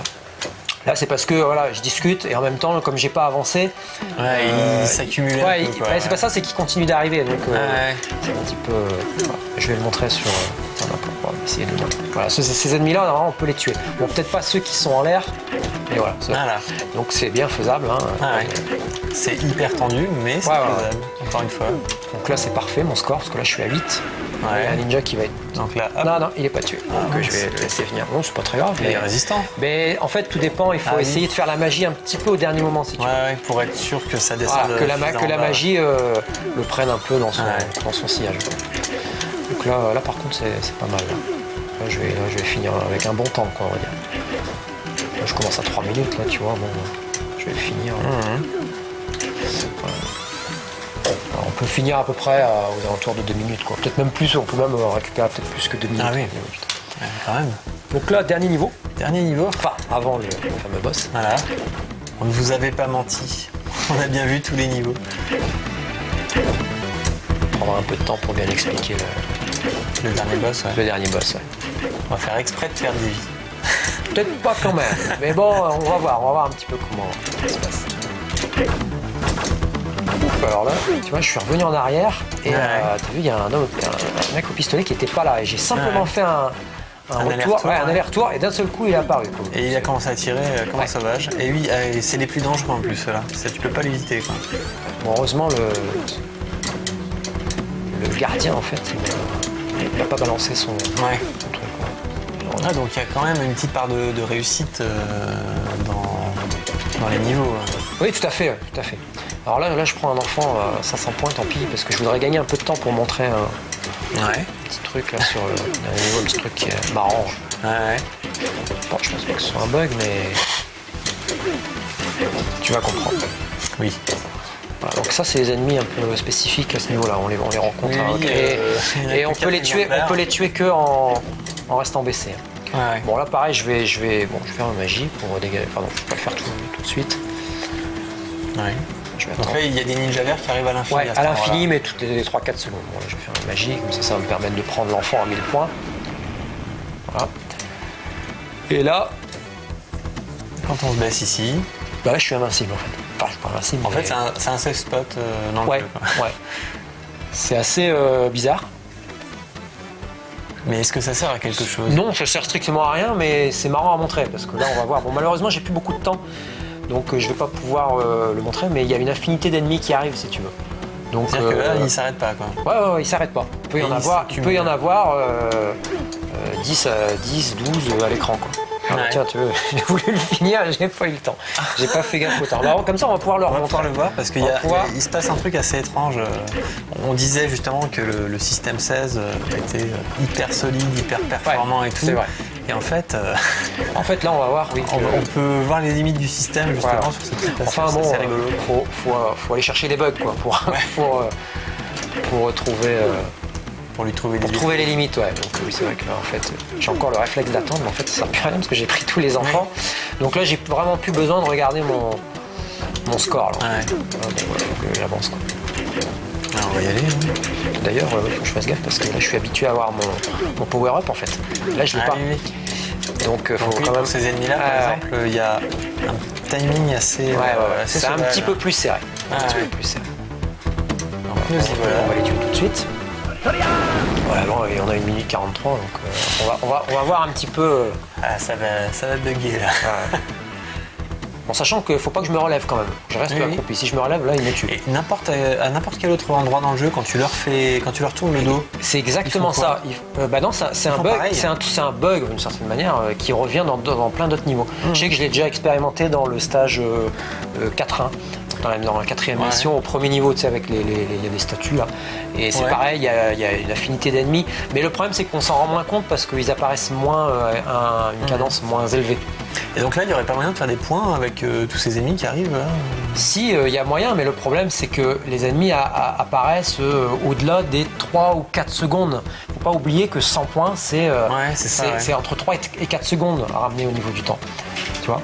Là, c'est parce que voilà, je discute et en même temps, comme j'ai pas avancé, Il s'accumulait un peu. c'est pas ça, c'est qu'il continue d'arriver. Donc, Ouais. c'est un petit peu. Voilà. Je vais le montrer sur. On va essayer de. Voilà, ces ennemis-là, normalement, on peut les tuer. Bon, peut-être pas ceux qui sont en l'air, mais voilà. Voilà. Donc, c'est bien faisable. Hein. C'est hyper tendu, mais c'est faisable, encore une fois. Donc là, c'est parfait mon score, parce que là, je suis à 8. Ouais. Il y a un ninja qui va être. Donc là, hop, Non, il est pas tué. Donc, je vais le laisser venir. Bon, c'est pas très grave. il est résistant. Mais en fait, tout dépend. Il faut essayer de faire la magie un petit peu au dernier moment, si tu veux. Ouais, pour être sûr que ça descende. Voilà, que la magie le prenne un peu dans son sillage. Donc là par contre, c'est pas mal. Là, je vais finir avec un bon temps, quoi, on va dire. Là, je commence à 3 minutes, là, tu vois. Bon, je vais le finir. Voilà. Alors, on peut finir à peu près aux alentours de 2 minutes, quoi. Peut-être même plus, on peut même récupérer peut-être plus que 2 minutes. Ah oui. Ouais, quand même. Donc là, dernier niveau. Dernier niveau. Enfin, avant le fameux boss. Voilà. On ne vous avait pas menti. On a bien vu tous les niveaux. On prendra un peu de temps pour bien expliquer Le dernier boss, ouais. le dernier boss. Ouais. On va faire exprès de faire des vies. Peut-être pas quand même, mais bon, on va voir un petit peu comment ça se passe. Alors là, tu vois, je suis revenu en arrière et t'as vu, il y a un mec au pistolet qui était pas là et j'ai simplement fait un retour, un aller-retour et d'un seul coup il est apparu. Et il a commencé à tirer comme un sauvage. Et oui, c'est les plus dangereux en plus, ceux-là. Ça, tu peux pas l'éviter, quoi. Bon, heureusement, le gardien, en fait, il n'a pas balancé son truc. Quoi. Ah, donc il y a quand même une petite part de réussite dans les niveaux. Oui, tout à fait, tout à fait. Alors là, je prends un enfant à 500 points, tant pis, parce que je voudrais gagner un peu de temps pour montrer un petit truc là sur le niveau, un petit truc qui est marrant. Ouais. Bon, je pense pas que ce soit un bug, mais tu vas comprendre. Oui. Voilà, donc ça, c'est les ennemis un peu spécifiques à ce niveau-là. On les rencontre et on peut les tuer que en restant baissé. Ouais. Bon là, pareil, je vais faire ma magie pour dégager. Pardon, je vais pas le faire tout de suite. Ouais. Je vais Donc attendre. là, il y a des ninjas verts qui arrivent à l'infini. Ouais, à l'infini, mais toutes les 3-4 secondes. Bon, là, je vais faire une magie, comme ça va me permettre de prendre l'enfant à 1000 points. Voilà. Et là, Quand on se baisse ici, là, je suis invincible en fait. Enfin, je suis pas invincible. En mais- fait, c'est un safe spot dans le ouais, jeu, quoi. ouais. C'est assez bizarre. Mais est-ce que ça sert à quelque chose? Non, ça sert strictement à rien, mais c'est marrant à montrer parce que là, on va voir. Bon, malheureusement, j'ai plus beaucoup de temps, donc je vais pas pouvoir le montrer, mais il y a une infinité d'ennemis qui arrivent si tu veux. Donc, C'est-à-dire que là, il s'arrête pas, quoi. ouais, il s'arrête pas. Il peut y Et en il avoir, s'accumule. 10, 12 à l'écran, quoi. Ah, Ouais. tiens, tu veux, j'ai voulu le finir, j'ai pas eu le temps. J'ai pas fait gaffe au temps. Alors, comme ça, on va pouvoir le On va remontrer. pouvoir le voir parce qu'il On va pouvoir- il se passe un truc assez étrange. On disait justement que le système 16 était hyper solide, hyper performant et tout. c'est vrai. Et en fait, En fait, là, on va voir, oui. que- on peut voir les limites du système justement Voilà. sur cette petite Enfin passage. bon, C'est rigolo. faut aller chercher les bugs, quoi, pour retrouver. Pour lui trouver des Pour trouver les limites, ouais. Donc oui, c'est vrai que là, en fait, j'ai encore le réflexe d'attendre, mais en fait, ça sert plus à rien parce que j'ai pris tous les enfants. Donc là, j'ai vraiment plus besoin de regarder mon score. Là. Ouais. Bon, voilà, donc, j'avance, quoi. Ah, on va y aller. hein. D'ailleurs, il faut que je fasse gaffe parce que là, je suis habitué à avoir mon power-up, en fait. Là, je l'ai Ah, pas. oui, oui. Donc, faut Donc, oui, quand même... pour ces ennemis-là, Ah, par ouais. exemple, il y a un timing assez. Ouais, assez c'est un sauvage. petit peu plus serré. Un Ah, petit ouais. peu plus serré. Donc, nous y voilà. On va les tuer tout de suite. Voilà, bon, et on a 1 minute 43, donc on va voir un petit peu... Ah, ça va bugger là. Bon, sachant qu'il faut pas que je me relève quand même. Je reste Oui, oui. accroupi. Si je me relève, là, il me tue. Et à n'importe quel autre endroit dans le jeu, quand tu leur tournes le dos, C'est exactement Ils font quoi ça. Bah non, c'est un font bug. pareil. C'est un bug d'une certaine manière qui revient dans plein d'autres niveaux. Je sais que je l'ai déjà expérimenté dans le stage 4.1. Dans la quatrième Ouais. mission, au premier niveau, tu sais, avec les statues là. Et c'est Ouais. pareil, il y a une affinité d'ennemis. Mais le problème, c'est qu'on s'en rend moins compte parce qu'ils apparaissent moins à une cadence moins élevée. et donc là, il n'y aurait pas moyen de faire des points avec tous ces ennemis qui arrivent là. Si, il y a moyen, mais le problème, c'est que les ennemis apparaissent au-delà des 3 ou 4 secondes. Il ne faut pas oublier que 100 points, c'est c'est ça, ouais. c'est entre 3 et 4 secondes à ramener au niveau du temps. Tu vois.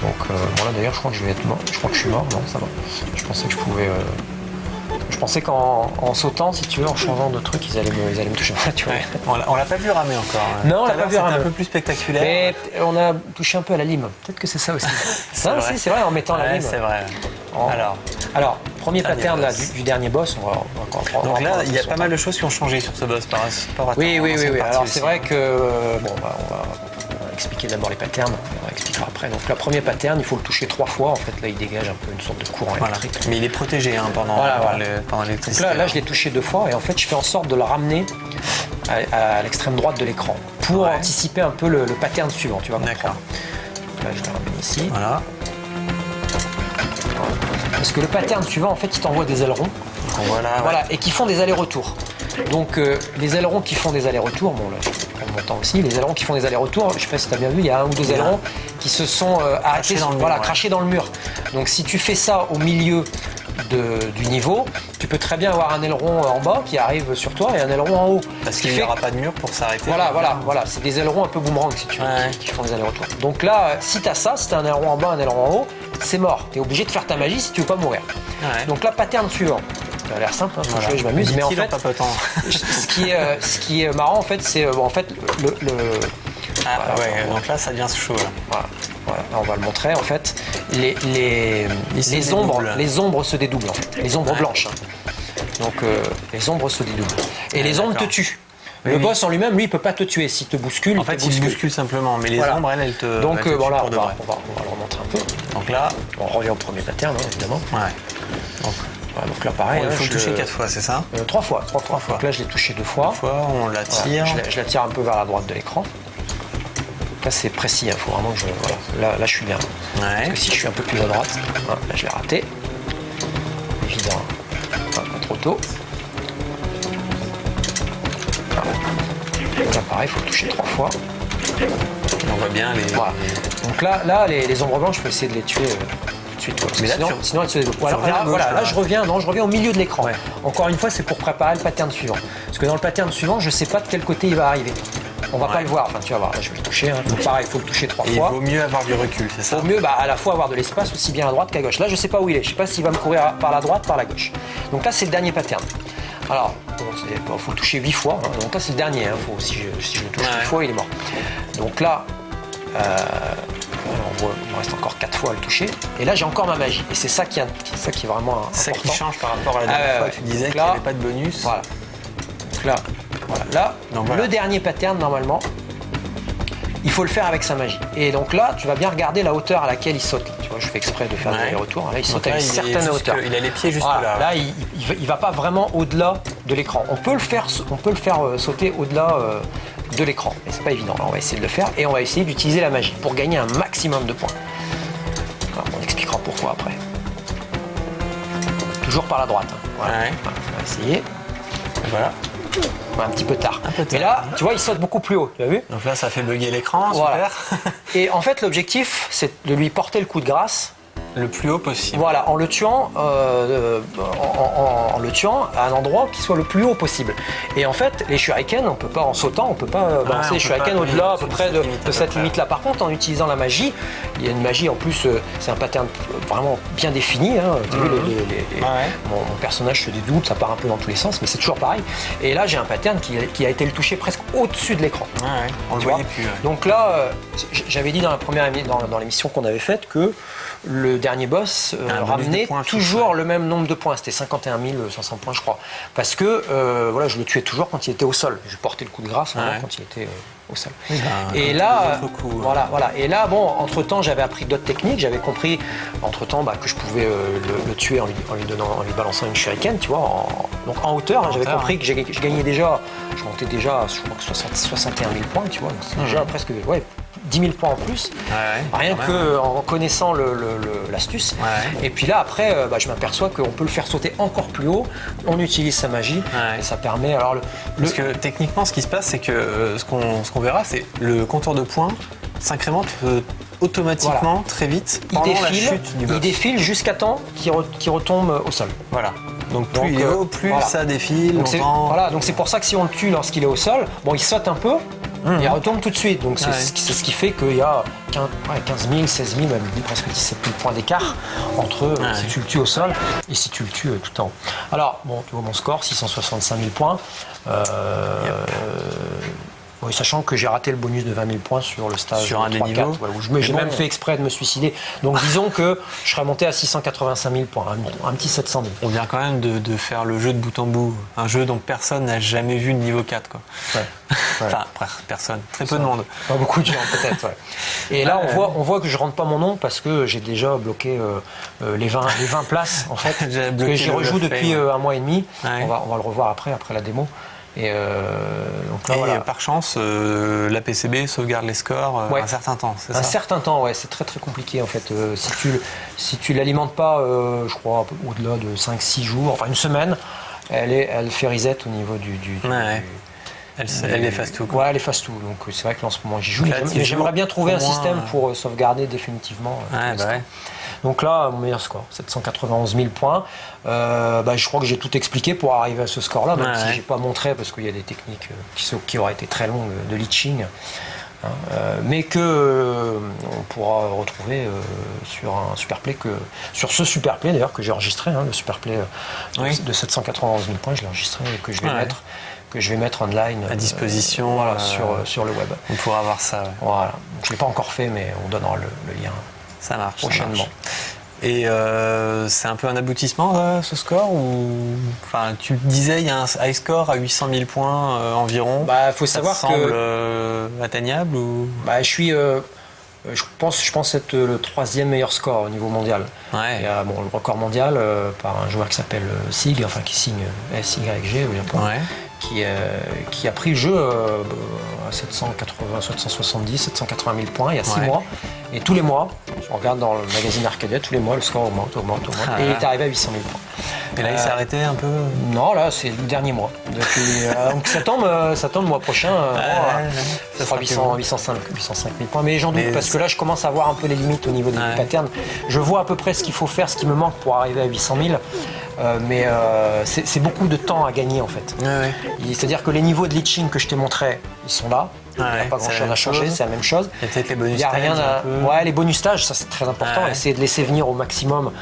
Donc, bon, là, d'ailleurs, je crois que je vais être mort. Je crois que je suis mort. Non, ça va. Je pensais que je pouvais... Je pensais qu'en sautant, si tu veux, en changeant de truc, ils allaient me toucher. Tu vois. On l'a pas vu ramer encore. Non, on Tout à l'a pas l'heure, vu ramer. C'était un peu plus spectaculaire. Mais on a touché un peu à la lime. Peut-être que c'est ça aussi. C'est Non, vrai. si, c'est vrai, en mettant la Ouais, lime. c'est vrai. En- Alors, premier Dernier pattern là, boss. du dernier boss, on va encore. Donc là, il y a son pas temps. mal de choses qui ont changé sur ce boss par rapport à Oui. l'ancienne partie Alors aussi. c'est vrai que bon, bah, on va expliquer d'abord les patterns. On expliquera après. Donc le premier pattern, il faut le toucher 3 fois. En fait, là, il dégage un peu une sorte de courant Voilà. électrique. Mais il est protégé hein, pendant Voilà. pendant Donc l'électricité. là, je l'ai touché 2 fois et en fait, je fais en sorte de le ramener à l'extrême droite de l'écran pour Ouais. anticiper un peu le pattern suivant. Tu vas comprendre. D'accord. Là, je le ramène ici. Voilà. Parce que le pattern suivant, en fait, il t'envoie des ailerons. Donc, voilà. Voilà, et qui font des allers-retours. Donc les ailerons qui font des allers-retours, bon là je vais prendre mon temps aussi, les ailerons qui font des allers-retours, je sais pas si tu as bien vu, il y a un ou deux Il y a ailerons qui se sont arrêtés, dans le mur, voilà, ouais. crachés dans le mur. Donc si tu fais ça au milieu du niveau, tu peux très bien avoir un aileron en bas qui arrive sur toi et un aileron en haut. Parce Ce qui qu'il n'y fait aura pas de mur pour s'arrêter. voilà, c'est des ailerons un peu boomerang si tu veux, Ouais. qui font des allers-retours. Donc là, si tu as ça, si tu as un aileron en bas, un aileron en haut, c'est mort. Tu es obligé de faire ta magie si tu veux pas mourir. Ouais. Donc là, pattern suivant. Ça a l'air simple, hein, Voilà. je m'amuse, mais en Dit-il fait, papotant. ce qui est marrant en fait, c'est en fait le Ah Voilà. ouais, donc là ça devient chaud là. voilà, là, on va le montrer en fait. Les se ombres, dédoublent. les ombres se dédoublent en fait. Les ombres Ouais. blanches. hein. Donc les ombres se dédoublent. Et Ouais, les ombres te d'accord. tuent. Oui, Le oui. boss en lui-même, lui, il peut pas te tuer. S'il te bouscule, En fait, te il bouscule. bouscule simplement, mais les Voilà. ombres, elles te. Donc elles te tuent voilà, pour de on vrai. va le remontrer un peu. Donc là, On revient au premier pattern, hein, évidemment. ouais. Donc, Voilà, donc là, pareil. il hein, faut le je toucher le- 4 fois, c'est ça 3 fois. 3 fois. fois. Donc là, je l'ai touché 2 fois. Une fois, on la Voilà, tire. je la tire un peu vers la droite de l'écran. Là, c'est précis, il faut vraiment que je. Voilà. Là, je suis bien. Parce Ouais. que si je suis un peu plus à droite, voilà, là, je l'ai raté. Évident. Voilà, pas trop tôt. Voilà. Là, pareil, il faut le toucher 3 fois. On voit bien les. Voilà. Donc là les ombres blanches, je peux essayer de les tuer tout de suite. Quoi, parce que Mais là, sinon elles se développent. Voilà, reviens à gauche, voilà, là. là, je reviens au milieu de l'écran. Ouais. Encore une fois, c'est pour préparer le pattern suivant. Parce que dans le pattern suivant, je sais pas de quel côté il va arriver. On va pas Ouais. le voir. Enfin, tu vas voir. Là, je vais le toucher. Hein. Pareil, il faut le toucher 3 Et il fois. vaut mieux avoir du recul, c'est ça Vaut mieux à la fois avoir de l'espace aussi bien à droite qu'à gauche. Là, je sais pas où il est. Je sais pas s'il va me courir par la droite, par la gauche. Donc là, c'est le dernier pattern. Alors, bon, faut le toucher 8 fois. Hein. Donc là, c'est le dernier. Hein. Si je le touche 8 Ouais. fois, il est mort. Donc là, Il me reste encore 4 fois à le toucher. Et là, j'ai encore ma magie. Et c'est ça qui est vraiment important. C'est ça qui change par rapport à la dernière fois. Tu disais qu'il n'y avait pas de bonus. Voilà. Donc là, voilà. Le dernier pattern, normalement, il faut le faire avec sa magie. Et donc là, tu vas bien regarder la hauteur à laquelle il saute. Tu vois, je fais exprès de faire des allers-retours. Là, il saute à une certaine hauteur. Il a les pieds juste là. Là, il va pas vraiment au-delà de l'écran. On peut le faire sauter au-delà de l'écran. Mais c'est pas évident. Là, on va essayer de le faire et on va essayer d'utiliser la magie pour gagner un maximum de points. Alors, on expliquera pourquoi après. Toujours par la droite. Hein. Voilà. On va essayer. Et voilà. Un petit peu tard. Mais là, tu vois, il saute beaucoup plus haut. Tu as vu? Donc là, ça fait bugger l'écran. Voilà. Super. Et en fait, l'objectif, c'est de lui porter le coup de grâce le plus haut possible. Voilà, en le tuant à un endroit qui soit le plus haut possible. Et en fait, les shurikens, en sautant, on peut pas balancer les shurikens au-delà à peu près de cette limite-là. Par contre, en utilisant la magie, il y a une magie en plus, c'est un pattern vraiment bien défini. Hein. Tu as vu, mon personnage se dédouble, ça part un peu dans tous les sens, mais c'est toujours pareil. Et là, j'ai un pattern qui a été le toucher presque au-dessus de l'écran. On le voyait plus. Donc là, j'avais dit dans l'émission qu'on avait faite que le dernier boss ramenait toujours le même nombre de points. C'était 51 500 points, je crois. Parce que je le tuais toujours quand il était au sol. Je portais le coup de grâce quand il était au sol. Et là, voilà. Et là, bon, entre-temps, j'avais appris d'autres techniques. J'avais compris, entre-temps, que je pouvais le tuer en lui balançant une shuriken, tu vois. Donc en hauteur, j'avais compris que je gagnais déjà, je montais déjà, je crois que 61 000 points, tu vois. Donc c'est déjà presque 10 000 points en plus, rien qu'en connaissant l'astuce. Et puis là, après, je m'aperçois qu'on peut le faire sauter encore plus haut. On utilise sa magie et ça permet. Alors Parce que techniquement, ce qui se passe, c'est que ce qu'on verra, c'est le compteur de points s'incrémente automatiquement très vite pendant la chute du boss. Il défile jusqu'à temps qu'il retombe au sol. Voilà. Donc plus il est haut, plus ça défile. Donc c'est pour ça que si on le tue lorsqu'il est au sol, bon, il saute un peu. Et il retombe tout de suite. Donc c'est ce qui fait qu'il y a 15 000, 16 000, même presque 17 000 points d'écart entre si tu le tues au sol et si tu le tues tout en haut. Alors, bon, tu vois mon score, 665 000 points. Oui, sachant que j'ai raté le bonus de 20 000 points sur le stage sur un des 3, niveaux. 4, où j'ai même fait exprès de me suicider. Donc disons que je serais monté à 685 000 points, un petit 700 000. On vient quand même de faire le jeu de bout en bout. Un jeu dont personne n'a jamais vu de niveau 4. Quoi. Enfin, personne. Très peu de monde. Pas beaucoup de gens, peut-être. Et là, on voit que je rentre pas mon nom parce que j'ai déjà bloqué les 20 places, en fait. Parce que j'y rejoue depuis un mois et demi. On va le revoir après la démo. Et donc là, par chance, la PCB sauvegarde les scores un certain temps, c'est ça? Un certain temps, c'est très très compliqué en fait. Si tu l'alimentes pas, je crois, au-delà de 5-6 jours, enfin une semaine, elle fait reset au niveau elle efface tout. Ouais, elle efface tout. Donc c'est vrai que là, en ce moment j'y joue. Mais j'aimerais bien trouver un système pour sauvegarder définitivement. Donc là, mon meilleur score, 791 000 points. Je crois que j'ai tout expliqué pour arriver à ce score-là, même si j'ai pas montré, parce qu'il y a des techniques qui auraient été très longues de leeching, mais que on pourra retrouver sur un superplay sur ce superplay d'ailleurs que j'ai enregistré, le superplay de 791 000 points, je l'ai enregistré et que je vais mettre online à disposition sur le web. On pourra voir ça. Voilà. Donc, je l'ai pas encore fait, mais on donnera le lien. Ça marche prochainement. Et c'est un peu un aboutissement ce score ou tu disais il y a un high score à 800 000 points environ. Faut savoir ça semble atteignable ou je pense être le 3e meilleur score au niveau mondial. Il y a le record mondial par un joueur qui s'appelle SIG, qui signe SYG au Japon. Qui a pris le jeu à 770, 780 000 points il y a 6 mois. Et tous les mois, on regarde dans le magazine Arcadia, tous les mois le score augmente. Et il est arrivé à 800 000 points. Et là il s'est arrêté un peu? Non, là c'est le dernier mois. Donc ça tombe le mois prochain. Ça sera 805 000 points. Mais j'en doute parce que là je commence à voir un peu les limites au niveau des patterns. Je vois à peu près ce qu'il faut faire, ce qui me manque pour arriver à 800 000. Mais c'est beaucoup de temps à gagner en fait. C'est-à-dire que les niveaux de leeching que je t'ai montré, ils sont là. Il n'y a Ouais, pas c'est grand la chose même à changer, chose. c'est la même chose. Il y a peut-être les Il bonus n'y a stages, rien à... un peu. Ouais, les bonus stages, ça c'est très important. Ouais. Essayer de laisser venir au maximum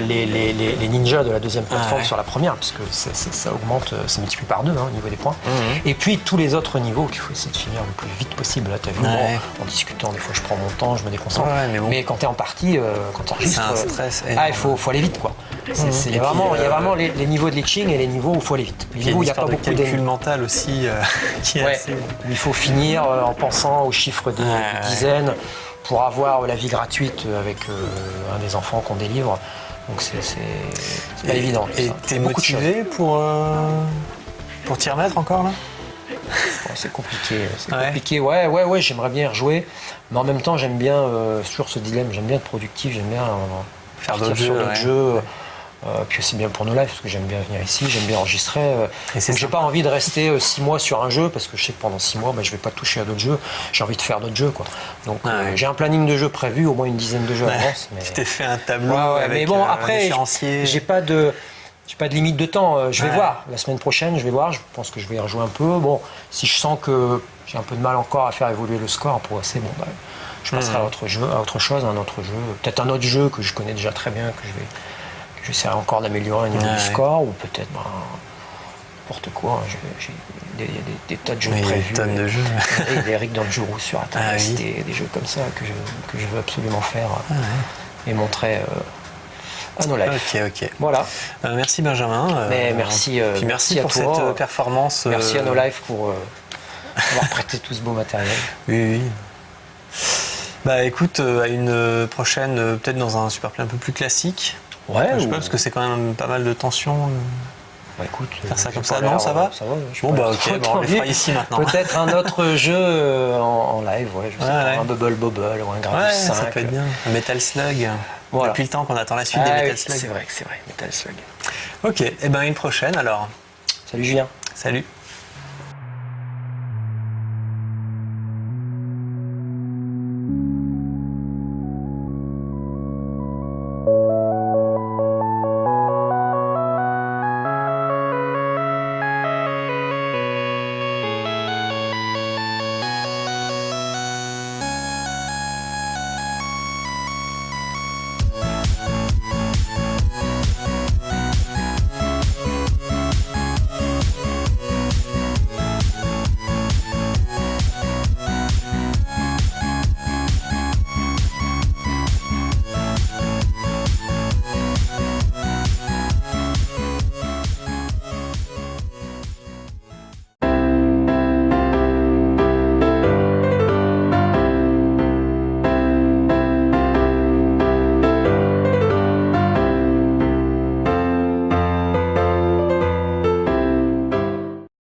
les ninjas de la deuxième plateforme Ouais. sur la première, parce que ça augmente, ça multiplie par 2 au niveau des points. Mhm. Et puis tous les autres niveaux qu'il faut essayer de finir le plus vite possible. Là, tu as vu, Ouais. en discutant, des fois je prends mon temps, je me déconcentre. Ouais, mais bon. quand tu es en partie, quand tu enregistres, C'est un stress il énorme. faut aller vite, quoi. Il y Et a vraiment, puis, il y a vraiment les niveaux de glitching et les niveaux où il faut aller vite. Les Il y a niveaux où une il n'y a pas histoire de beaucoup calcul d'ennemis. mental aussi qui est Ouais. assez... Il faut finir en pensant aux chiffres des dizaines pour avoir la vie gratuite avec un des enfants qu'on délivre. Donc c'est pas évident. Et ça. t'es Beaucoup de choses. motivé pour t'y remettre encore là? Bon, c'est compliqué. C'est Ouais. compliqué. Ouais, j'aimerais bien y rejouer. Mais en même temps, j'aime bien, sur ce dilemme, j'aime bien être productif, j'aime bien Faire partir d'autres sur jeux, d'autres ouais. jeux. Puis aussi bien pour nos lives, parce que j'aime bien venir ici, j'aime bien enregistrer. Et c'est Donc j'ai sympa. pas envie de rester 6 mois sur un jeu, parce que je sais que pendant 6 mois, je vais pas toucher à d'autres jeux. J'ai envie de faire d'autres jeux, quoi. Donc Ouais. j'ai un planning de jeux prévu, au moins une dizaine de jeux à l'avance. Mais... Tu t'es fait un tableau Ouais, avec mais bon, un après, échéancier. j'ai pas de limite de temps. Je vais Ouais. voir. La semaine prochaine, je vais voir. Je pense que je vais y rejouer un peu. Bon, si je sens que j'ai un peu de mal encore à faire évoluer le score, pour progresser, bon, je passerai à autre jeu, à autre chose, à un autre jeu. Peut-être un autre jeu que je connais déjà très bien, que j'essaierai encore d'améliorer au niveau Ouais. du score, ou peut-être n'importe quoi. Il y a des tas de jeux Oui, il y a prévus. des tonnes de jeux. Et des Eric Dangerous sur Internet, Ah oui. des jeux comme ça que je veux absolument faire et montrer à nos lives. Ok. Voilà. Merci Benjamin. Mais merci, Puis merci merci à pour toi. cette performance. Merci à nos lives pour avoir prêté tout ce beau matériel. Oui. Bah écoute, à une prochaine, peut-être dans un Superplay un peu plus classique. Ouais, Je sais pas, parce que c'est quand même pas mal de tension. Bah, écoute, Faire ça j'ai comme pas ça, l'air, non, ça va Ça va. je Bon suis pas bah ok, trop on les tendu. fera ici maintenant. Peut-être un autre jeu en live, je sais pas, Ouais. un Bubble Bobble ou un Gradus Ouais, 5. ça peut être bien. Un Metal Slug. Voilà. Depuis le temps qu'on attend la suite des Ah, Metal oui, Slug. c'est vrai, Metal Slug. Ok, et ben une prochaine alors. Salut Julien. Salut.